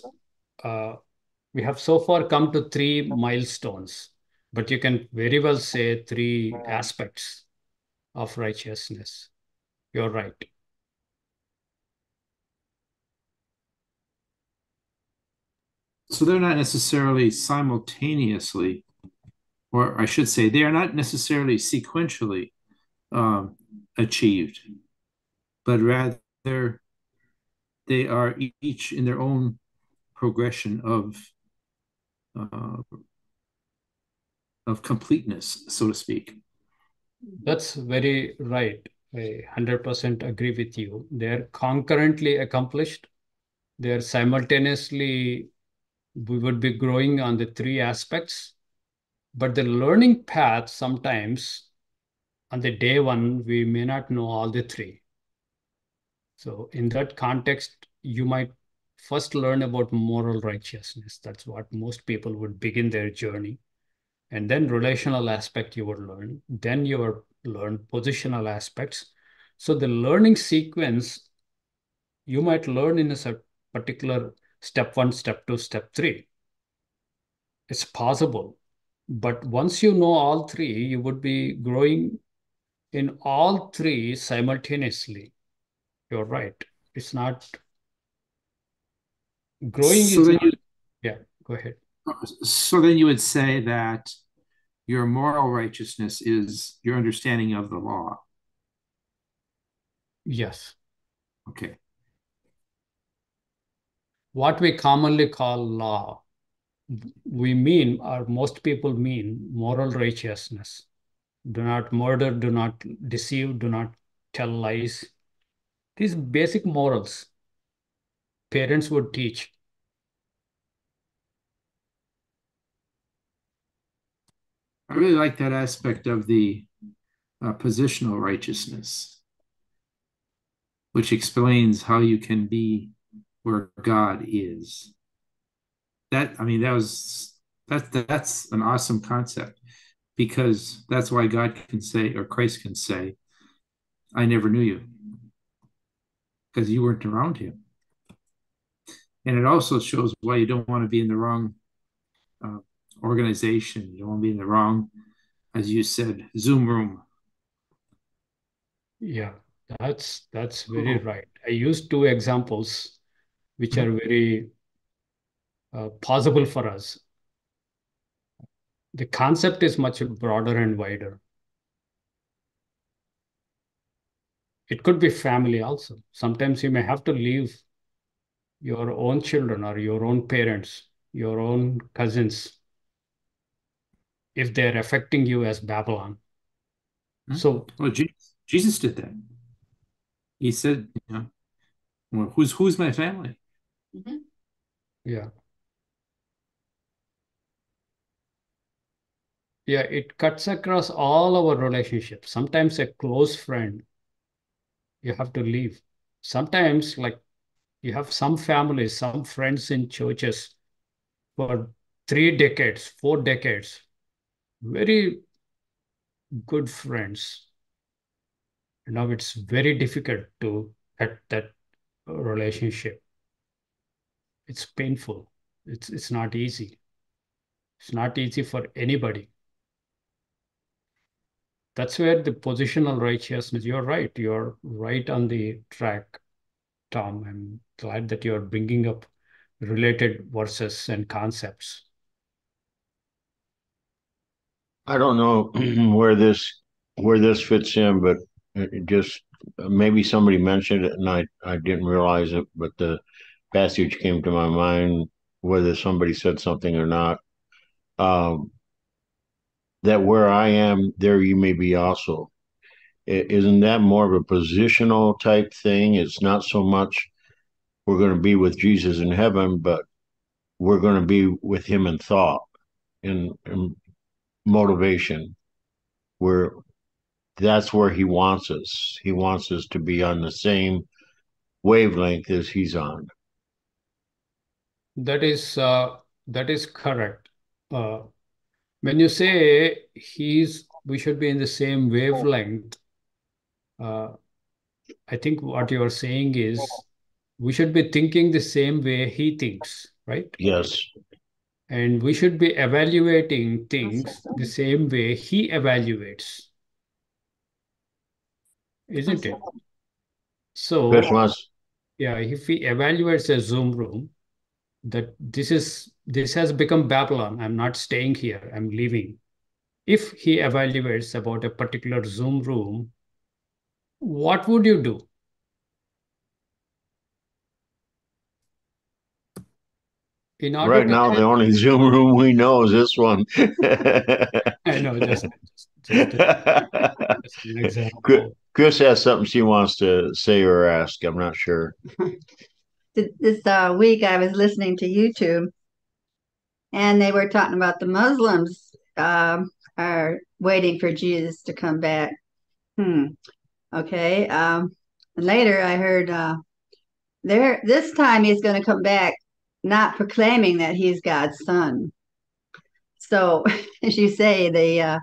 we have so far come to 3 milestones, but you can very well say 3 aspects of righteousness. You're right. So they're not necessarily simultaneously, or I should say, they are not necessarily sequentially achieved, but rather they are each in their own progression of completeness, so to speak. That's very right. I 100% agree with you. They're concurrently accomplished. They're simultaneously, we would be growing on the three aspects. But the learning path, sometimes on the day one, we may not know all the three. So in that context, you might first learn about moral righteousness. That's what most people would begin their journey. And then relational aspect you would learn. Then you would learn positional aspects. So the learning sequence, you might learn in a particular step 1, step 2, step 3. It's possible. But once you know all three, you would be growing in all three simultaneously. You're right. It's not growing So is then not, you, yeah, go ahead. so then you would say that your moral righteousness is your understanding of the law. Yes. Okay. What we commonly call law, we mean, or most people mean, moral righteousness. Do not murder, do not deceive, do not tell lies. These basic morals parents would teach. I really like that aspect of the positional righteousness, which explains how you can be where God is. That's an awesome concept, because that's why God can say, or Christ can say, I never knew you, because you weren't around him. And it also shows why you don't want to be in the wrong organization. You don't want to be in the wrong, as you said, Zoom room. Yeah, that's very right. I used 2 examples which are very possible for us. The concept is much broader and wider. It could be family also. Sometimes you may have to leave your own children or your own parents, your own cousins, if they're affecting you as Babylon. So, well, Jesus did that. He said, well, who's my family? Mm-hmm. yeah. Yeah, it cuts across all our relationships. Sometimes a close friend, you have to leave. Sometimes, like, you have some families, some friends in churches for 3 decades, 4 decades, very good friends. Now it's very difficult to cut that relationship. It's painful. It's not easy. It's not easy for anybody. That's where the positional righteousness, you're right on the track, Tom. I'm glad that you're bringing up related verses and concepts. I don't know where this fits in, but it just maybe somebody mentioned it and I didn't realize it, but the passage came to my mind, whether somebody said something or not. That where I am, there you may be also. Isn't that more of a positional type thing? It's not so much we're going to be with Jesus in heaven, but we're going to be with him in thought and motivation, where that's where he wants us. He wants us to be on the same wavelength as he's on. That is correct. When you say we should be in the same wavelength, I think what you are saying is we should be thinking the same way he thinks, right? Yes. And we should be evaluating things the same way he evaluates, isn't it? So, Christmas. yeah, if he evaluates a Zoom room, that this has become Babylon. I'm not staying here. I'm leaving. If he evaluates about a particular Zoom room, what would you do? In order Right to now, the help, only Zoom room we know is this one. I know, just an example. Chris has something she wants to say or ask. I'm not sure. This week I was listening to YouTube, and they were talking about the Muslims are waiting for Jesus to come back. Okay. And later I heard this time he's going to come back not proclaiming that he's God's son. So, as you say, the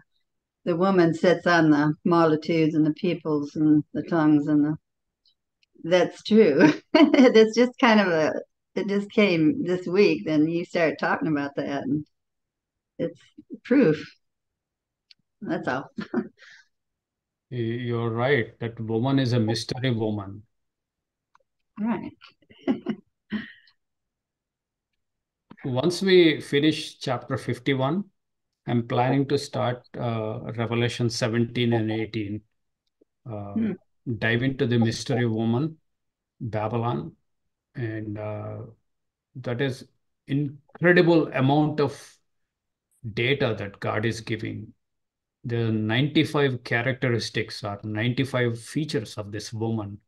woman sits on the multitudes and the peoples and the tongues that's true. That's just kind of it just came this week. Then you started talking about that, and it's proof. That's all. You're right. That woman is a mystery woman. Right. Once we finish chapter 51, I'm planning to start Revelation 17 and 18. Dive into the mystery woman, Babylon, and that is incredible amount of data that God is giving. The 95 characteristics or 95 features of this woman.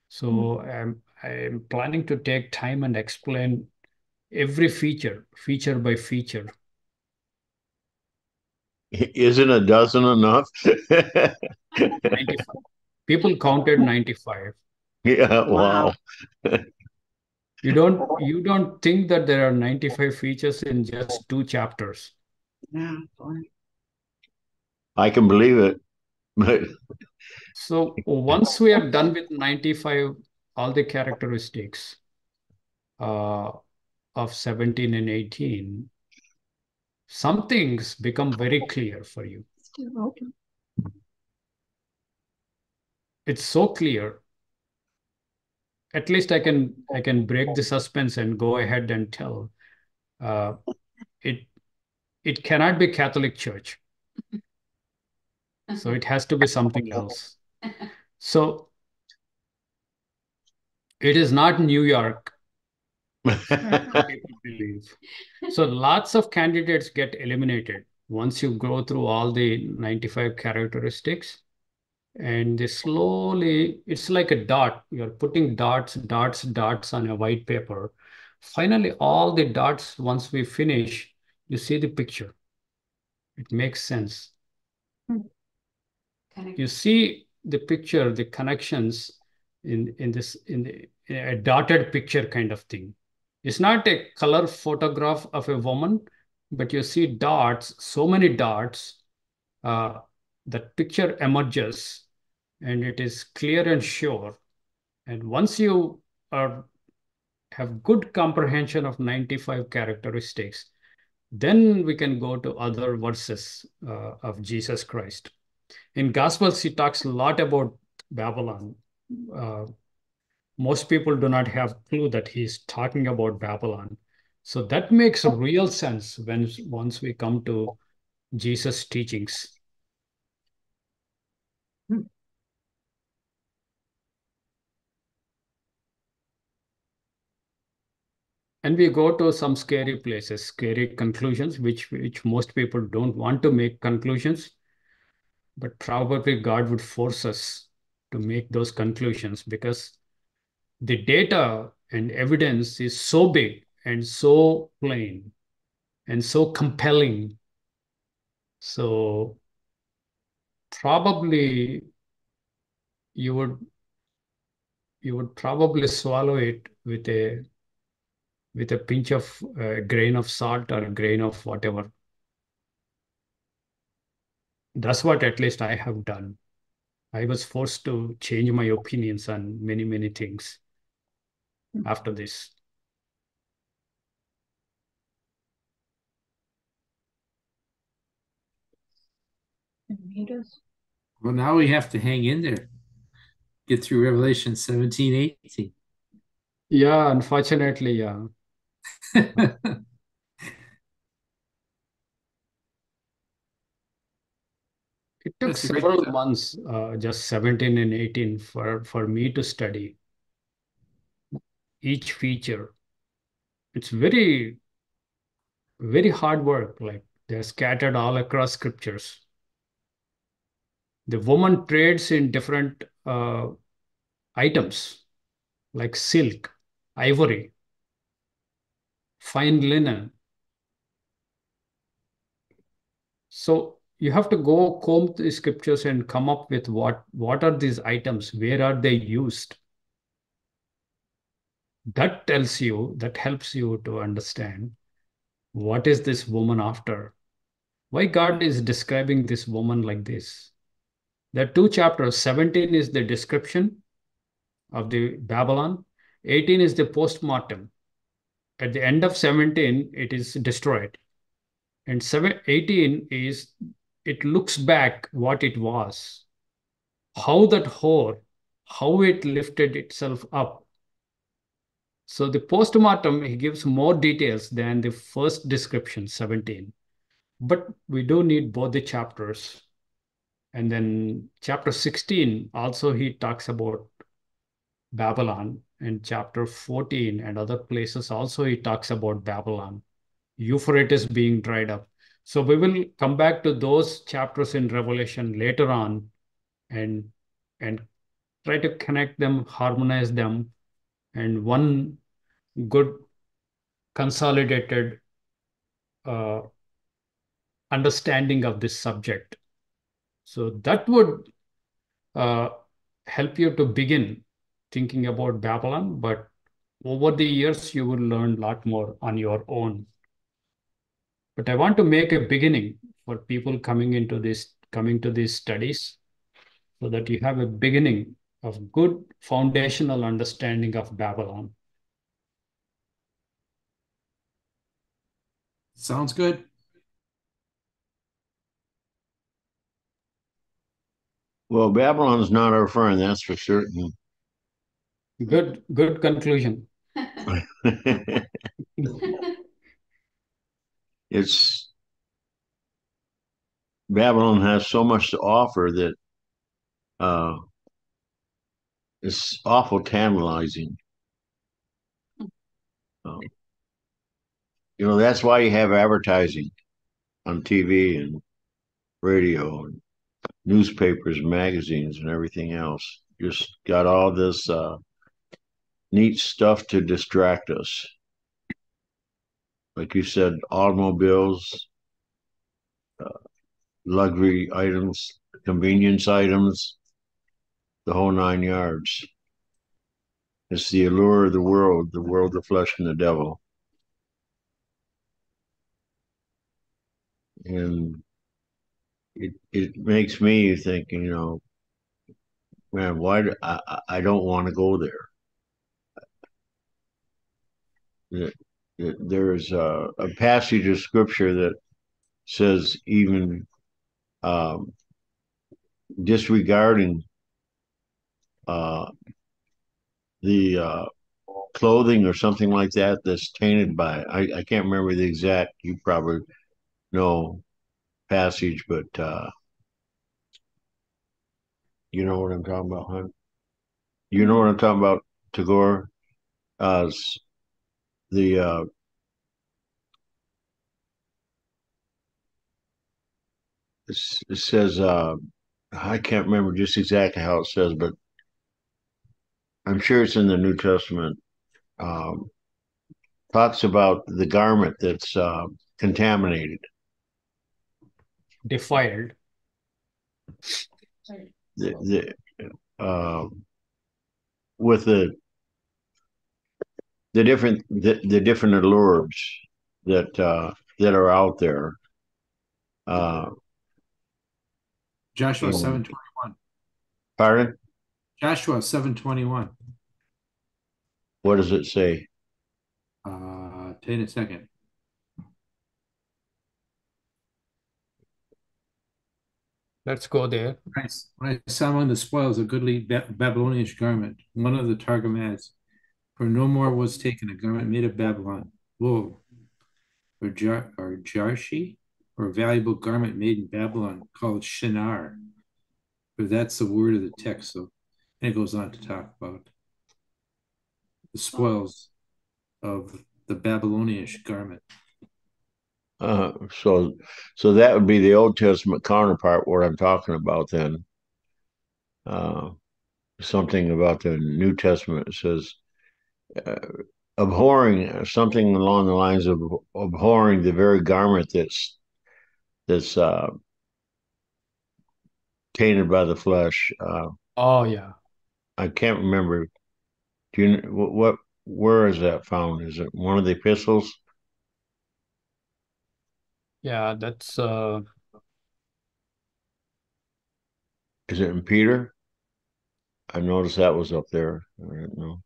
So I'm planning to take time and explain every feature by feature. Isn't a dozen enough? 95. People counted 95. Yeah, wow. You don't think that there are 95 features in just 2 chapters. Yeah, boy. I can believe it. But So once we are done with 95, all the characteristics of 17 and 18, some things become very clear for you. Still open. It's so clear. At least I can break the suspense and go ahead and tell. It cannot be Catholic Church. So it has to be something else. So it is not New York. People believe. So lots of candidates get eliminated once you go through all the 95 characteristics. And they slowly, it's like a dot. You're putting dots on a white paper. Finally, all the dots, once we finish, you see the picture. It makes sense. You see the picture, the connections in a dotted picture kind of thing. It's not a color photograph of a woman, but you see dots, so many dots. That picture emerges and it is clear and sure. And once you have good comprehension of 95 characteristics, then we can go to other verses of Jesus Christ. In Gospels, he talks a lot about Babylon. Most people do not have clue that he's talking about Babylon. So that makes real sense once we come to Jesus' teachings. And we go to some scary places, scary conclusions, which most people don't want to make conclusions. But probably God would force us to make those conclusions because the data and evidence is so big and so plain and so compelling. So probably you would probably swallow it with a pinch of grain of salt or a grain of whatever. That's what at least I have done. I was forced to change my opinions on many, many things after this. Well, now we have to hang in there. Get through Revelation 17, 18. Yeah, unfortunately, yeah. It took That's great. several months, just 17 and 18, for me to study each feature. it's very, very hard work. Like they're scattered all across scriptures. The woman trades in different items like silk, ivory, fine linen. So you have to go comb the scriptures and come up with what are these items, where are they used. That tells you, that helps you to understand what is this woman after? Why God is describing this woman like this? There are two chapters. 17 is the description of the Babylon. 18 is the postmortem. At the end of 17, it is destroyed. And 18 is, it looks back what it was, how that whore, how it lifted itself up. So the postmortem, he gives more details than the first description, 17. But we do need both the chapters. And then chapter 16, also he talks about Babylon. And chapter 14 and other places also he talks about Babylon. Euphrates being dried up. So we will come back to those chapters in Revelation later on and try to connect them, harmonize them, and one good consolidated uh, understanding of this subject. So that would uh, help you to begin thinking about Babylon, but over the years, you will learn a lot more on your own. But I want to make a beginning for people coming to these studies so that you have a beginning of good foundational understanding of Babylon. Sounds good. Well, Babylon's not our friend, that's for certain. Good conclusion. It's Babylon has so much to offer that it's awful tantalizing. That's why you have advertising on TV and radio and newspapers, magazines, and everything else. Just got all this neat stuff to distract us. Like you said, automobiles, luxury items, convenience items, the whole 9 yards. It's the allure of the world, the flesh, and the devil. And it makes me think, man, why I don't want to go there. There's a passage of scripture that says even disregarding the clothing or something like that that's tainted by it. I can't remember the exact, you probably know passage, but you know what I'm talking about, huh? You know what I'm talking about, Tagore? The it says I can't remember just exactly how it says, but I'm sure it's in the New Testament. Talks about the garment that's contaminated, Defiled. With the different allures that are out there. Joshua 7:21. Pardon? Joshua 7:21. What does it say? Take a second. Let's go there. When I saw among the spoils a goodly Babylonian garment, one of the Targum adds, for no more was taken a garment made of Babylon, wool, or jarshi, or a valuable garment made in Babylon called shinar. But that's the word of the text. So, and it goes on to talk about the spoils of the Babylonish garment. So that would be the Old Testament counterpart, what I'm talking about then. Something about the New Testament. It says, abhorring, something along the lines of abhorring the very garment that's tainted by the flesh. Oh, yeah. I can't remember. Do you what? Where is that found? Is it one of the epistles? Yeah, that's Is it in Peter? I noticed that was up there. I don't know.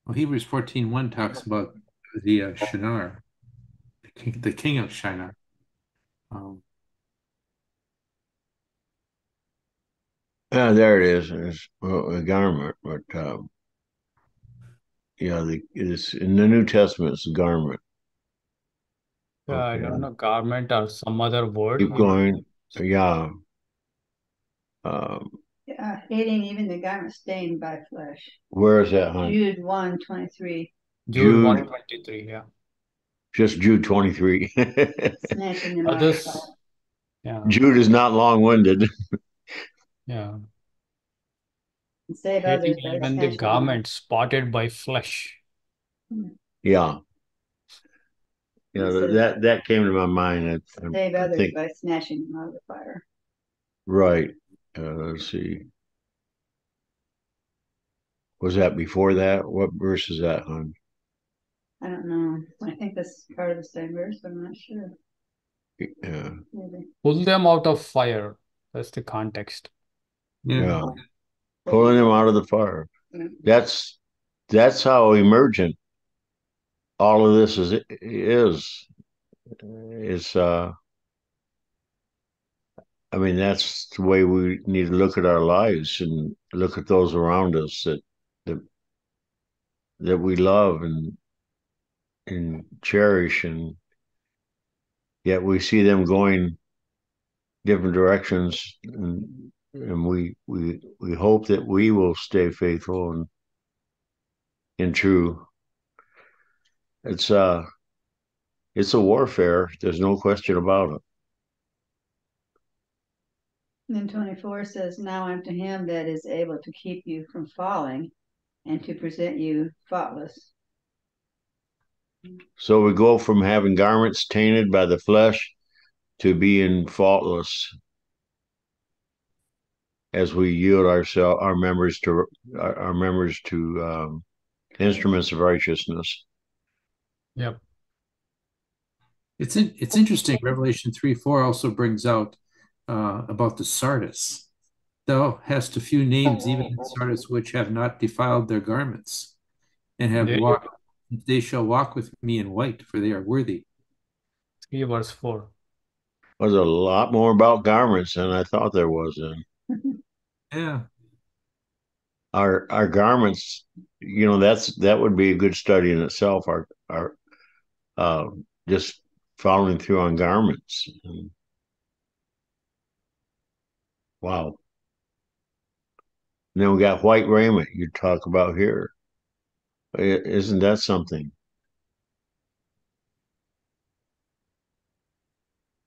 Well, Hebrews 14:1 talks about the Shinar, the king of Shinar. There it is. It's a garment, but yeah, it's in the New Testament. It's a garment. I don't know, garment or some other word. Keep going. Yeah. Hating even the garment stained by flesh. Where is that, hon? Jude 1:23. Jude 1:23, yeah. Just Jude 23. Snatching them out of the fire. Yeah. Jude is not long-winded. Yeah. And save others by Even the snatching garment spotted by flesh. Yeah. Yeah, that came to my mind. Save others by snatching them out of the fire. Right. Let's see. Was that before that? What verse is that, hon? I don't know. I think that's part of the same verse, but I'm not sure. Yeah. Maybe. Pull them out of fire. That's the context. Yeah. Pulling them out of the fire. That's how emergent all of this is. I mean, that's the way we need to look at our lives and look at those around us that we love and cherish, and yet we see them going different directions, and we hope that we will stay faithful and true. It's a warfare. There's no question about it. And then 24 says, now unto him that is able to keep you from falling and to present you faultless. So we go from having garments tainted by the flesh to being faultless as we yield our members to instruments of righteousness. Yep. It's interesting. Revelation 3:4 also brings out about the Sardis. Thou hast a few names, even in Sardis, which have not defiled their garments, and have walked. They shall walk with me in white, for they are worthy. 3 verse 4. There's a lot more about garments than I thought there was in. Yeah. Our garments, that would be a good study in itself. Our just following through on garments. Wow. And then we got white raiment you talk about here. Isn't that something?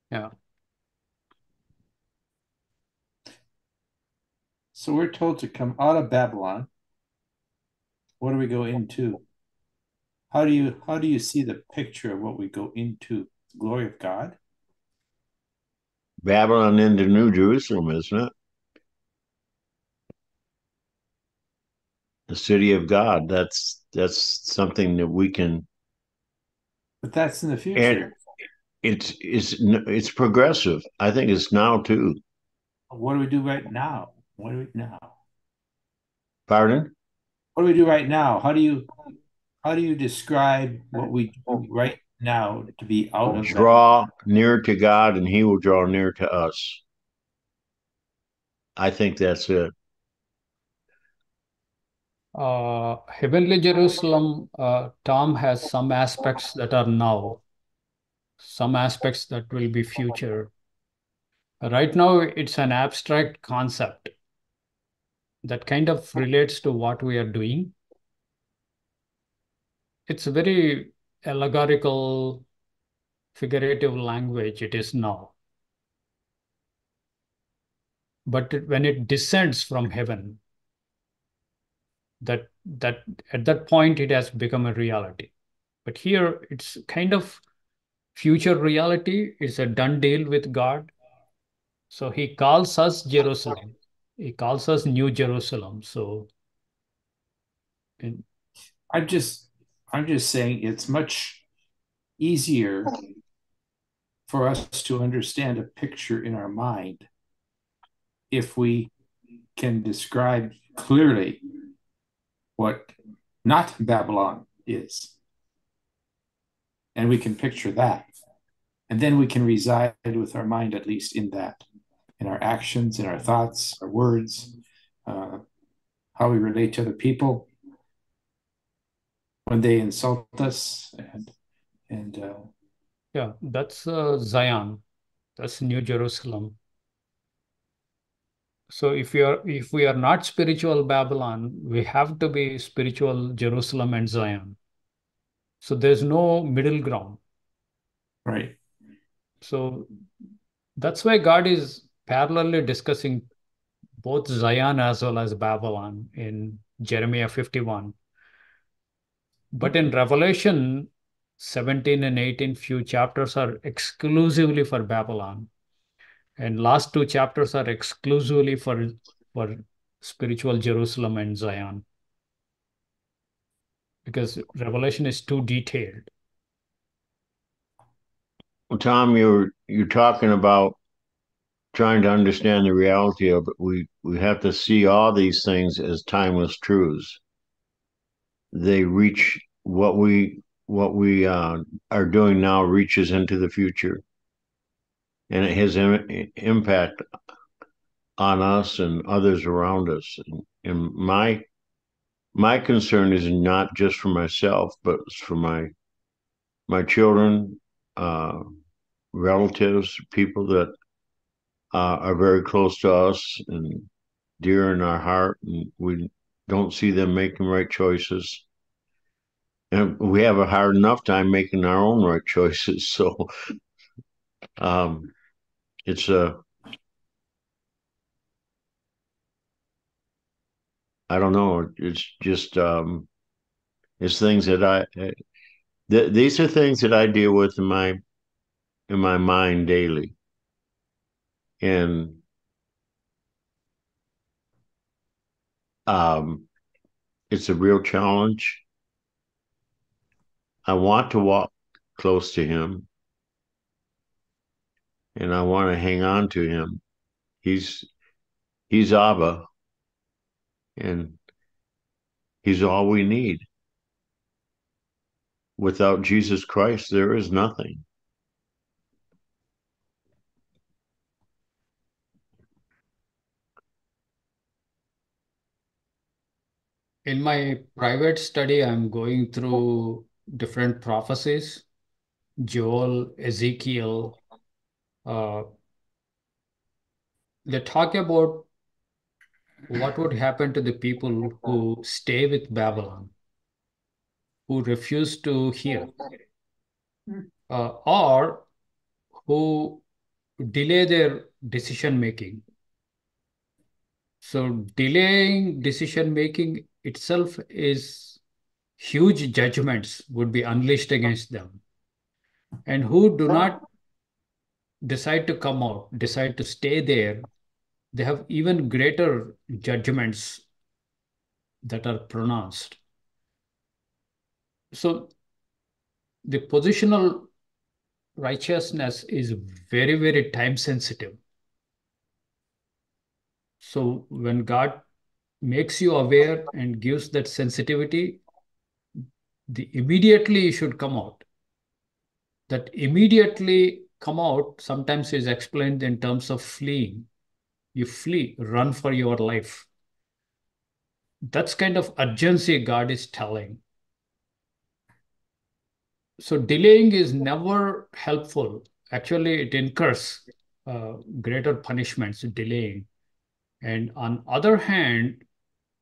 Yeah. So we're told to come out of Babylon. What do we go into? How do you see the picture of what we go into? The glory of God? Babylon into New Jerusalem, isn't it? The city of God. That's something that we can. But that's in the future. And it's progressive. I think it's now too. What do we do right now? What do we now? Pardon? What do we do right now? How do you describe what we do right now to be out of draw near to God, and He will draw near to us? I think that's it. Heavenly Jerusalem, Tom, has some aspects that are now, some aspects that will be future. Right now, it's an abstract concept that kind of relates to what we are doing. It's a very allegorical, figurative language it is now. But when it descends from heaven, that at that point it has become a reality. But here it's kind of future reality. It's a done deal with God. So he calls us Jerusalem. He calls us New Jerusalem. So in, I'm just saying it's much easier for us to understand a picture in our mind if we can describe clearly what not Babylon is. And we can picture that. And then we can reside with our mind, at least in that, in our actions, in our thoughts, our words, how we relate to other people when they insult us. And yeah, that's Zion. That's New Jerusalem. So if we are not spiritual Babylon, we have to be spiritual Jerusalem and Zion. So there's no middle ground. right. So that's why God is parallelly discussing both Zion as well as Babylon in Jeremiah 51. But in Revelation 17 and 18, few chapters are exclusively for Babylon. And last two chapters are exclusively for spiritual Jerusalem and Zion. Because Revelation is too detailed. Well, Tom, you're talking about trying to understand the reality of it. We have to see all these things as timeless truths. They reach what we are doing now reaches into the future, and it has impact on us and others around us. And my concern is not just for myself, but it's for my children, relatives, people that are very close to us and dear in our heart, and we don't see them making right choices. And we have a hard enough time making our own right choices. So it's I don't know. It's just it's things that these are things that I deal with in my mind daily, and it's a real challenge. I want to walk close to him, and I want to hang on to him. He's Abba, and he's all we need. Without Jesus Christ, there is nothing. In my private study, I'm going through different prophecies, Joel, Ezekiel. They talk about what would happen to the people who stay with Babylon, who refuse to hear, or who delay their decision making. So delaying decision making itself is huge judgments would be unleashed against them. And who do not decide to come out, decide to stay there, they have even greater judgments that are pronounced. So the positional righteousness is very, very time sensitive. So when God makes you aware and gives that sensitivity, immediately you should come out. That immediately come out sometimes is explained in terms of fleeing. You flee, run for your life. That's kind of urgency God is telling. So delaying is never helpful. Actually, it incurs. greater punishments delaying. And on other hand,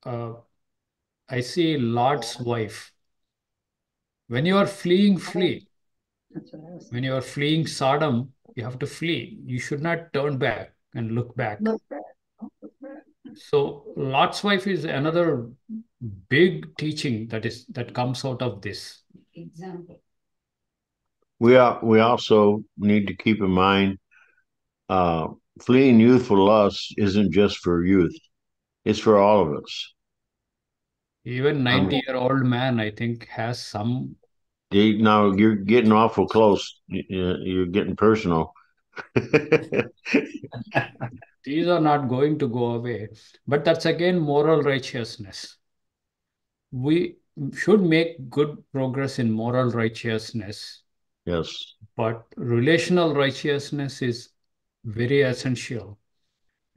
I see Lot's wife. When you are fleeing, flee. That's what I was When you are fleeing Sodom, you have to flee. You should not turn back and look back. Look back. Look back. So Lot's wife is another big teaching that comes out of this. Example. We also need to keep in mind, fleeing youthful lust isn't just for youth; it's for all of us. Even 90-year-old man, I think, has some. Now you're getting awful close. You're getting personal. These are not going to go away. But that's again moral righteousness. We should make good progress in moral righteousness. Yes. But relational righteousness is very essential.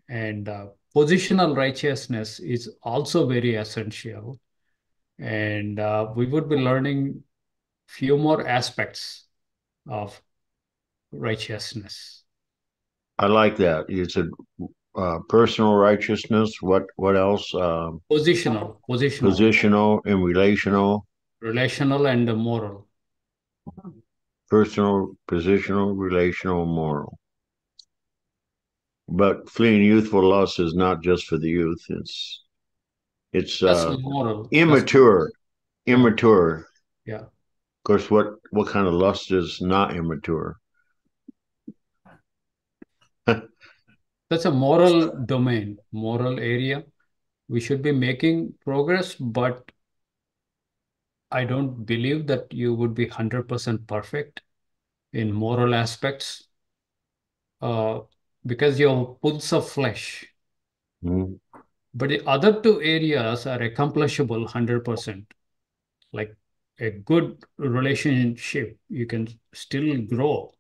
And positional righteousness is also very essential. And we would be learning few more aspects of righteousness. I like that. It's a personal righteousness. What else? Positional Positional and relational. Relational and moral. Personal, positional, relational, moral. But fleeing youthful lust is not just for the youth. It's moral. immature. Immature. Yeah. Of course, what kind of lust is not immature? That's a moral domain, moral area. We should be making progress, but I don't believe that you would be 100% perfect in moral aspects, because you have pulse of flesh. Mm. But the other two areas are accomplishable 100%. Like a good relationship, you can still grow.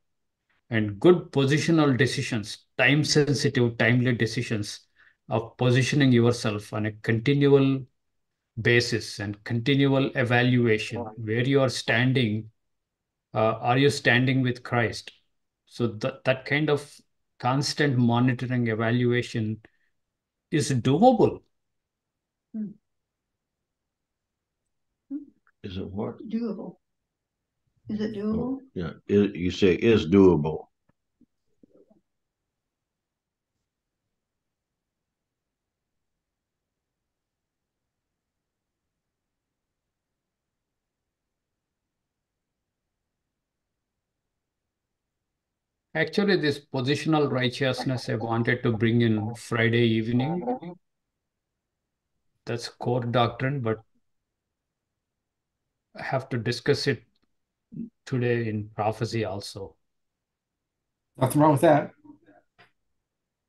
And good positional decisions, time-sensitive, timely decisions of positioning yourself on a continual basis and continual evaluation where you are standing. Are you standing with Christ? So that kind of constant monitoring evaluation is doable. Is it what? Doable. Is it doable? Yeah, you say is doable. Actually, this positional righteousness I wanted to bring in Friday evening. That's core doctrine, but I have to discuss it today in prophecy also. Nothing wrong with that.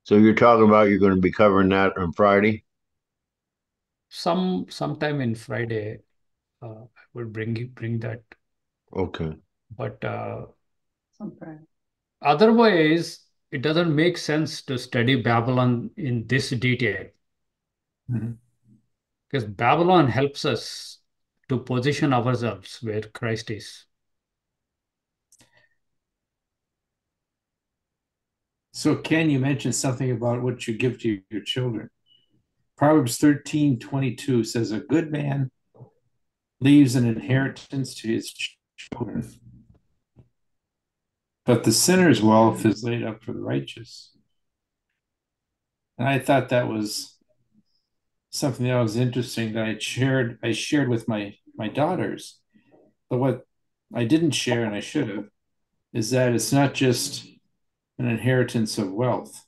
So you're talking about you're going to be covering that on Friday? Sometime in Friday, I will bring that. Okay. But Sometime. otherwise, it doesn't make sense to study Babylon in this detail. Mhm. Because Babylon helps us to position ourselves where Christ is. So, Ken, you mentioned something about what you give to your children. Proverbs 13:22 says, "A good man leaves an inheritance to his children, but the sinner's wealth is laid up for the righteous." And I thought that was something that was interesting that I shared with my daughters. But what I didn't share, and I should have, is that it's not just an inheritance of wealth,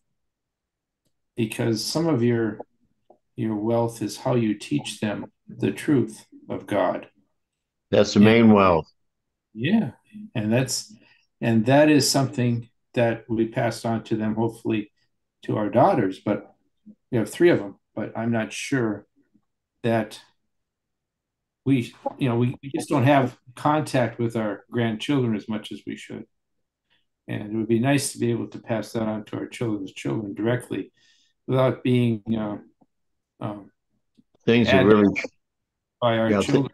because some of your wealth is how you teach them the truth of God. That's the main wealth. Yeah, and that is something that we passed on to them, hopefully to our daughters. But we have 3 of them, but I'm not sure that we just don't have contact with our grandchildren as much as we should. And it would be nice to be able to pass that on to our children's children directly without being Things have really by our children.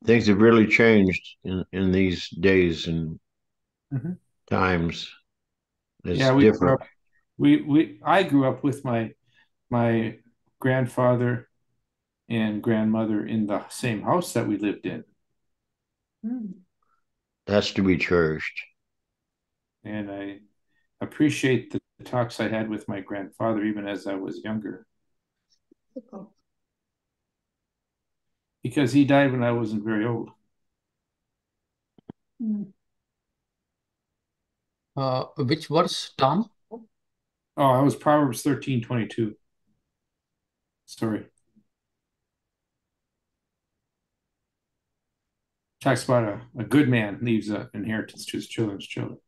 Things have really changed in these days and times. It's Yeah, we grew different. up. I grew up with my grandfather and grandmother in the same house that we lived in, That's to be cherished. and I appreciate the talks I had with my grandfather even as I was younger, because he died when I wasn't very old. Which verse, Tom? Oh, I was Proverbs 13:22. Sorry. Talks about a good man leaves an inheritance to his children's children.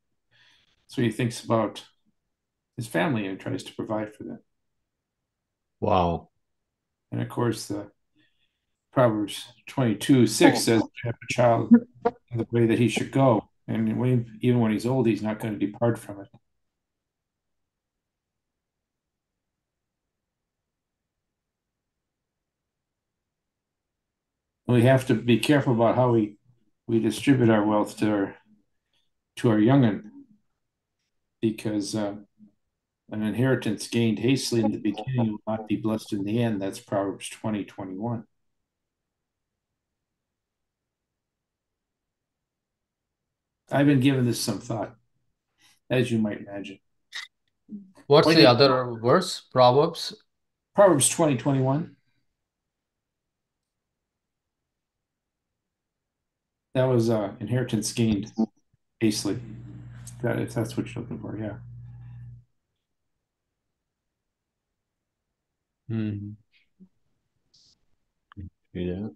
So he thinks about his family and tries to provide for them. Wow. And of course, the Proverbs 22:6 says, "Have a child in the way that he should go, and even when he's old, he's not going to depart from it." We have to be careful about how we distribute our wealth to our young'un, because an inheritance gained hastily in the beginning will not be blessed in the end. That's Proverbs 20:21. I've been giving this some thought, as you might imagine. What's the other verse? Proverbs? Proverbs 20:21. That was inheritance gained hastily. If that's what you're looking for, yeah. Yeah.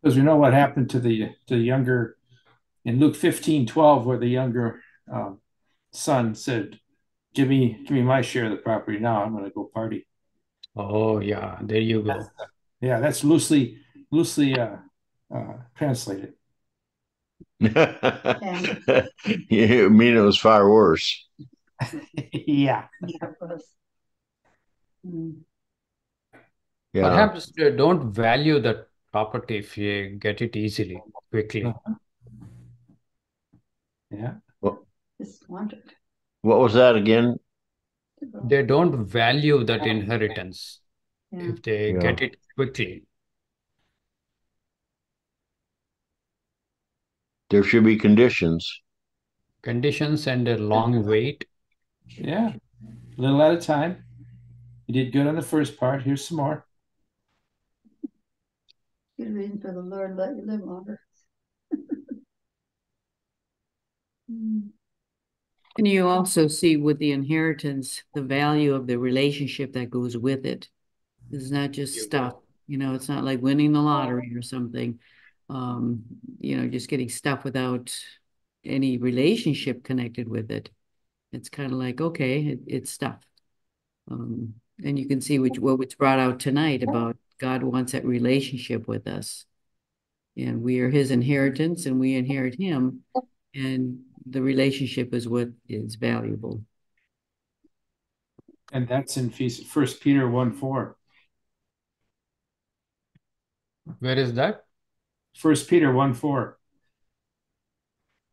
Because we know what happened to the younger in Luke 15:12, where the younger son said, give me my share of the property now. I'm going to go party. Oh, yeah. There you go. Yeah, that's loosely translated. You mean it was far worse? Yeah. Yeah. Perhaps they don't value that property if you get it easily, quickly. Yeah. Just wondered. What was that again? They don't value that inheritance Yeah. if they Yeah. get it quickly. There should be conditions. Conditions and a long wait. Yeah. A little at a time. You did good on the first part. Here's some more. Good reason for the Lord let you live longer. And you also see with the inheritance, the value of the relationship that goes with it. It's not just stuff, it's not like winning the lottery or something. Just getting stuff without any relationship connected with it. It's kind of like, okay, it's stuff. And you can see what's brought out tonight about God wants that relationship with us. And we are his inheritance and we inherit him. And the relationship is what is valuable. And that's in 1 Peter 1:4. Where is that? 1 Peter 1:4.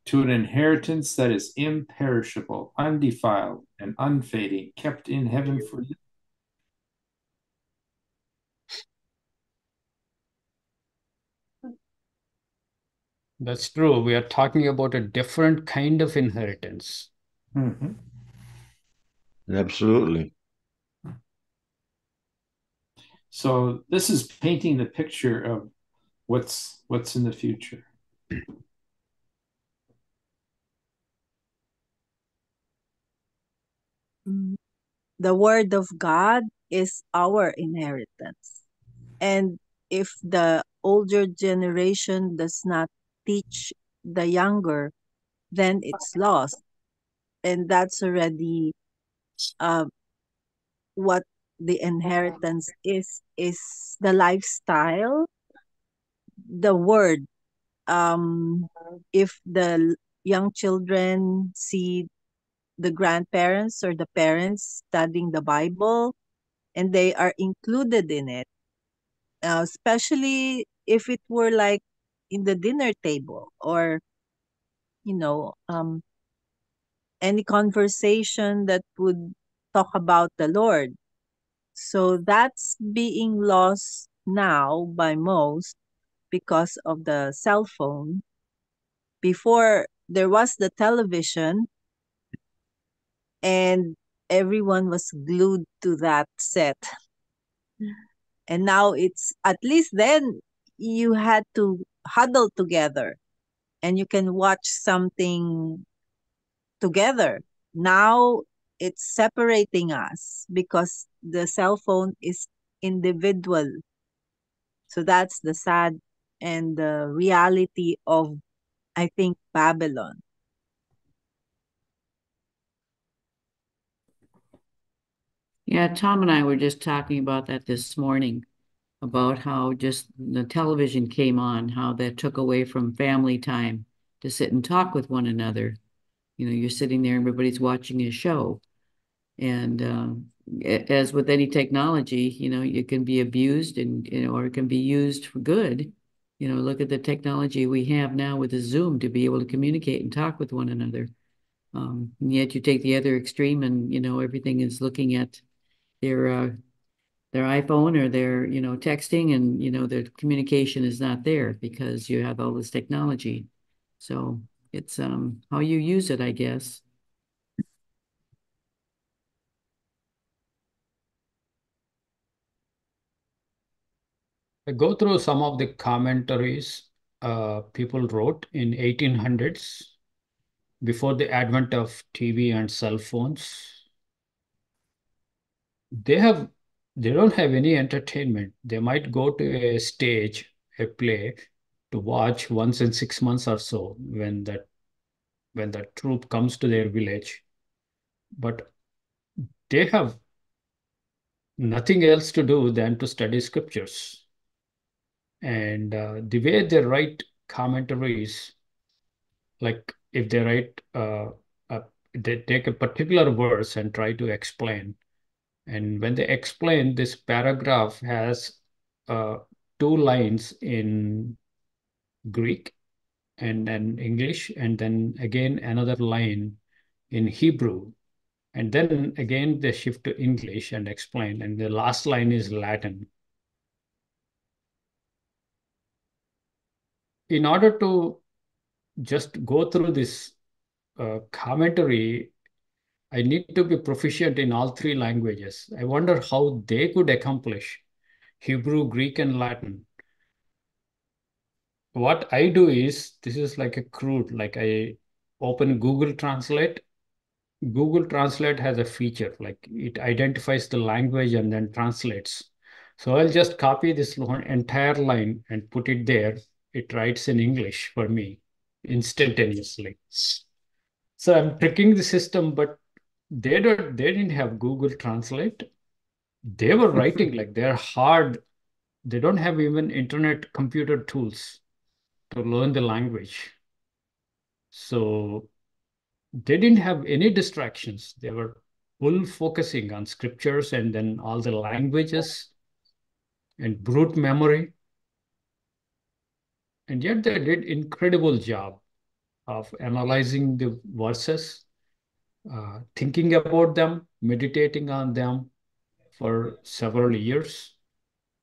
To an inheritance that is imperishable, undefiled, and unfading, kept in heaven for you. That's true. We are talking about a different kind of inheritance. Mm-hmm. Absolutely. So this is painting the picture of what's in the future. The word of God is our inheritance. And if the older generation does not teach the younger, then it's lost. And that's already what the inheritance is the lifestyle, the word. If the young children see the grandparents or the parents studying the Bible and they are included in it, especially if it were like in the dinner table or, you know, any conversation that would talk about the Lord. So that's being lost now by most because of the cell phone. Before, there was the television, and everyone was glued to that set. And now it's, at least then, you had to huddle together and you can watch something together. Now it's separating us because the cell phone is individual. So that's the sad and the reality of, I think, Babylon. Yeah, Tom and I were just talking about that this morning, about how just the television came on, how that took away from family time to sit and talk with one another. You know, you're sitting there, everybody's watching a show. And as with any technology, you know, it can be abused and, you know, or it can be used for good. You know, look at the technology we have now with the Zoom to be able to communicate and talk with one another. And yet you take the other extreme and, you know, everything is looking at their iPhone or their, you know, texting, and, you know, their communication is not there because you have all this technology. So it's how you use it, I guess. I go through some of the commentaries people wrote in 1800s before the advent of TV and cell phones. They don't have any entertainment. They might go to a stage, a play, to watch once in 6 months or so when the troupe comes to their village. But they have nothing else to do than to study scriptures. And the way they write commentaries, like if they write, they take a particular verse and try to explain. And when they explain, this paragraph has uh, two lines in Greek and then English, and then again another line in Hebrew. And then again they shift to English and explain. And the last line is Latin. In order to just go through this commentary, I need to be proficient in all three languages. I wonder how they could accomplish Hebrew, Greek, and Latin. What I do is, this is like a crude, like I open Google Translate. Google Translate has a feature, like it identifies the language and then translates. So I'll just copy this entire line and put it there. It writes in English for me instantaneously. So I'm tricking the system, but they didn't have Google Translate. They were writing like they're hard. They don't have even internet computer tools to learn the language. So they didn't have any distractions. They were full focusing on scriptures and then all the languages and brute memory. And yet they did incredible job of analyzing the verses, thinking about them, meditating on them for several years.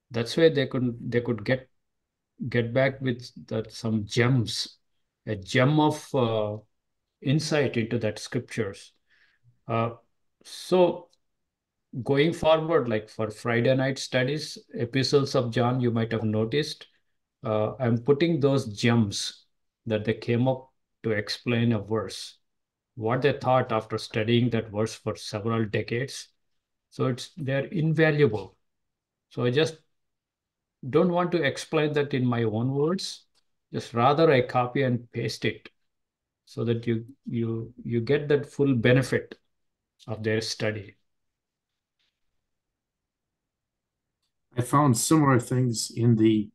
That's why they could get back with some gems, a gem of insight into that scriptures. Uh, so going forward, like for Friday night studies, epistles of John, you might have noticed, I'm putting those gems that they came up to explain a verse, what they thought after studying that verse for several decades. So they're invaluable. So I just don't want to explain that in my own words. Just rather I copy and paste it so that you get that full benefit of their study. I found similar things in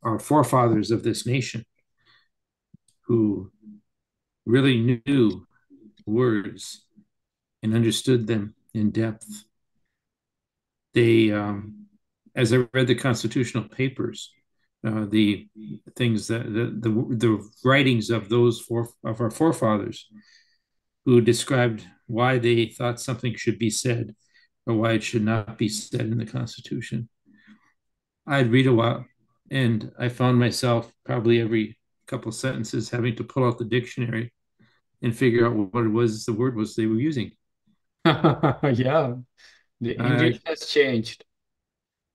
our forefathers of this nation who really knew words and understood them in depth. They, as I read the constitutional papers, the things that the writings of of our forefathers who described why they thought something should be said or why it should not be said in the Constitution. I'd read a while, and I found myself probably every couple of sentences having to pull out the dictionary and figure out what it was the word was they were using. Yeah, the English has changed.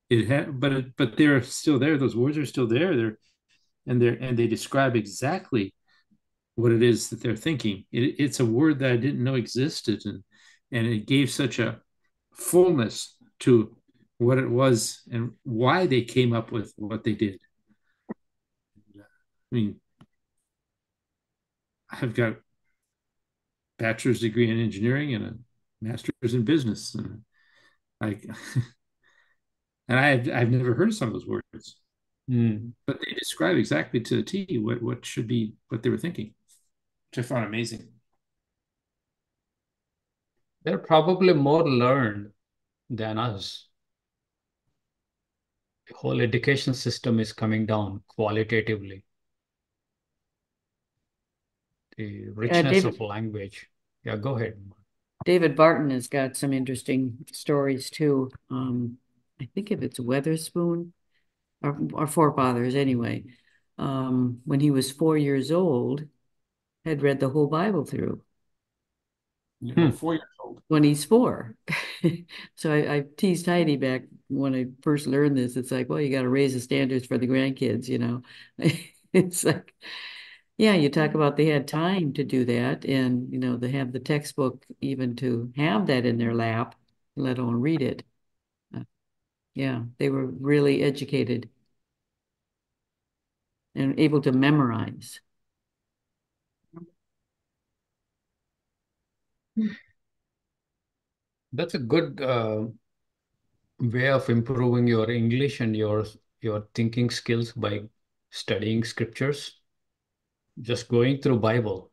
It had, but they're still there. Those words are still there. And they describe exactly what it is that they're thinking. It's a word that I didn't know existed, and it gave such a fullness to what it was and why they came up with what they did. I mean, I've got a bachelor's degree in engineering and a master's in business, and I and I've never heard of some of those words, but they describe exactly to the T what should be what they were thinking, which I found amazing. They're probably more learned than us. The whole education system is coming down qualitatively. The richness of language. Yeah, go ahead. David Barton has got some interesting stories too. I think if it's Weatherspoon, our forefathers anyway, when he was 4 years old, had read the whole Bible through. 4 years old. When he's 4. So I teased Heidi back when I first learned this. It's like, well, you got to raise the standards for the grandkids, you know. It's like, yeah, you talk about they had time to do that, and you know, they have the textbook even to have that in their lap, let alone read it. Yeah, they were really educated and able to memorize. That's a good way of improving your English and your thinking skills by studying scriptures. Just going through Bible.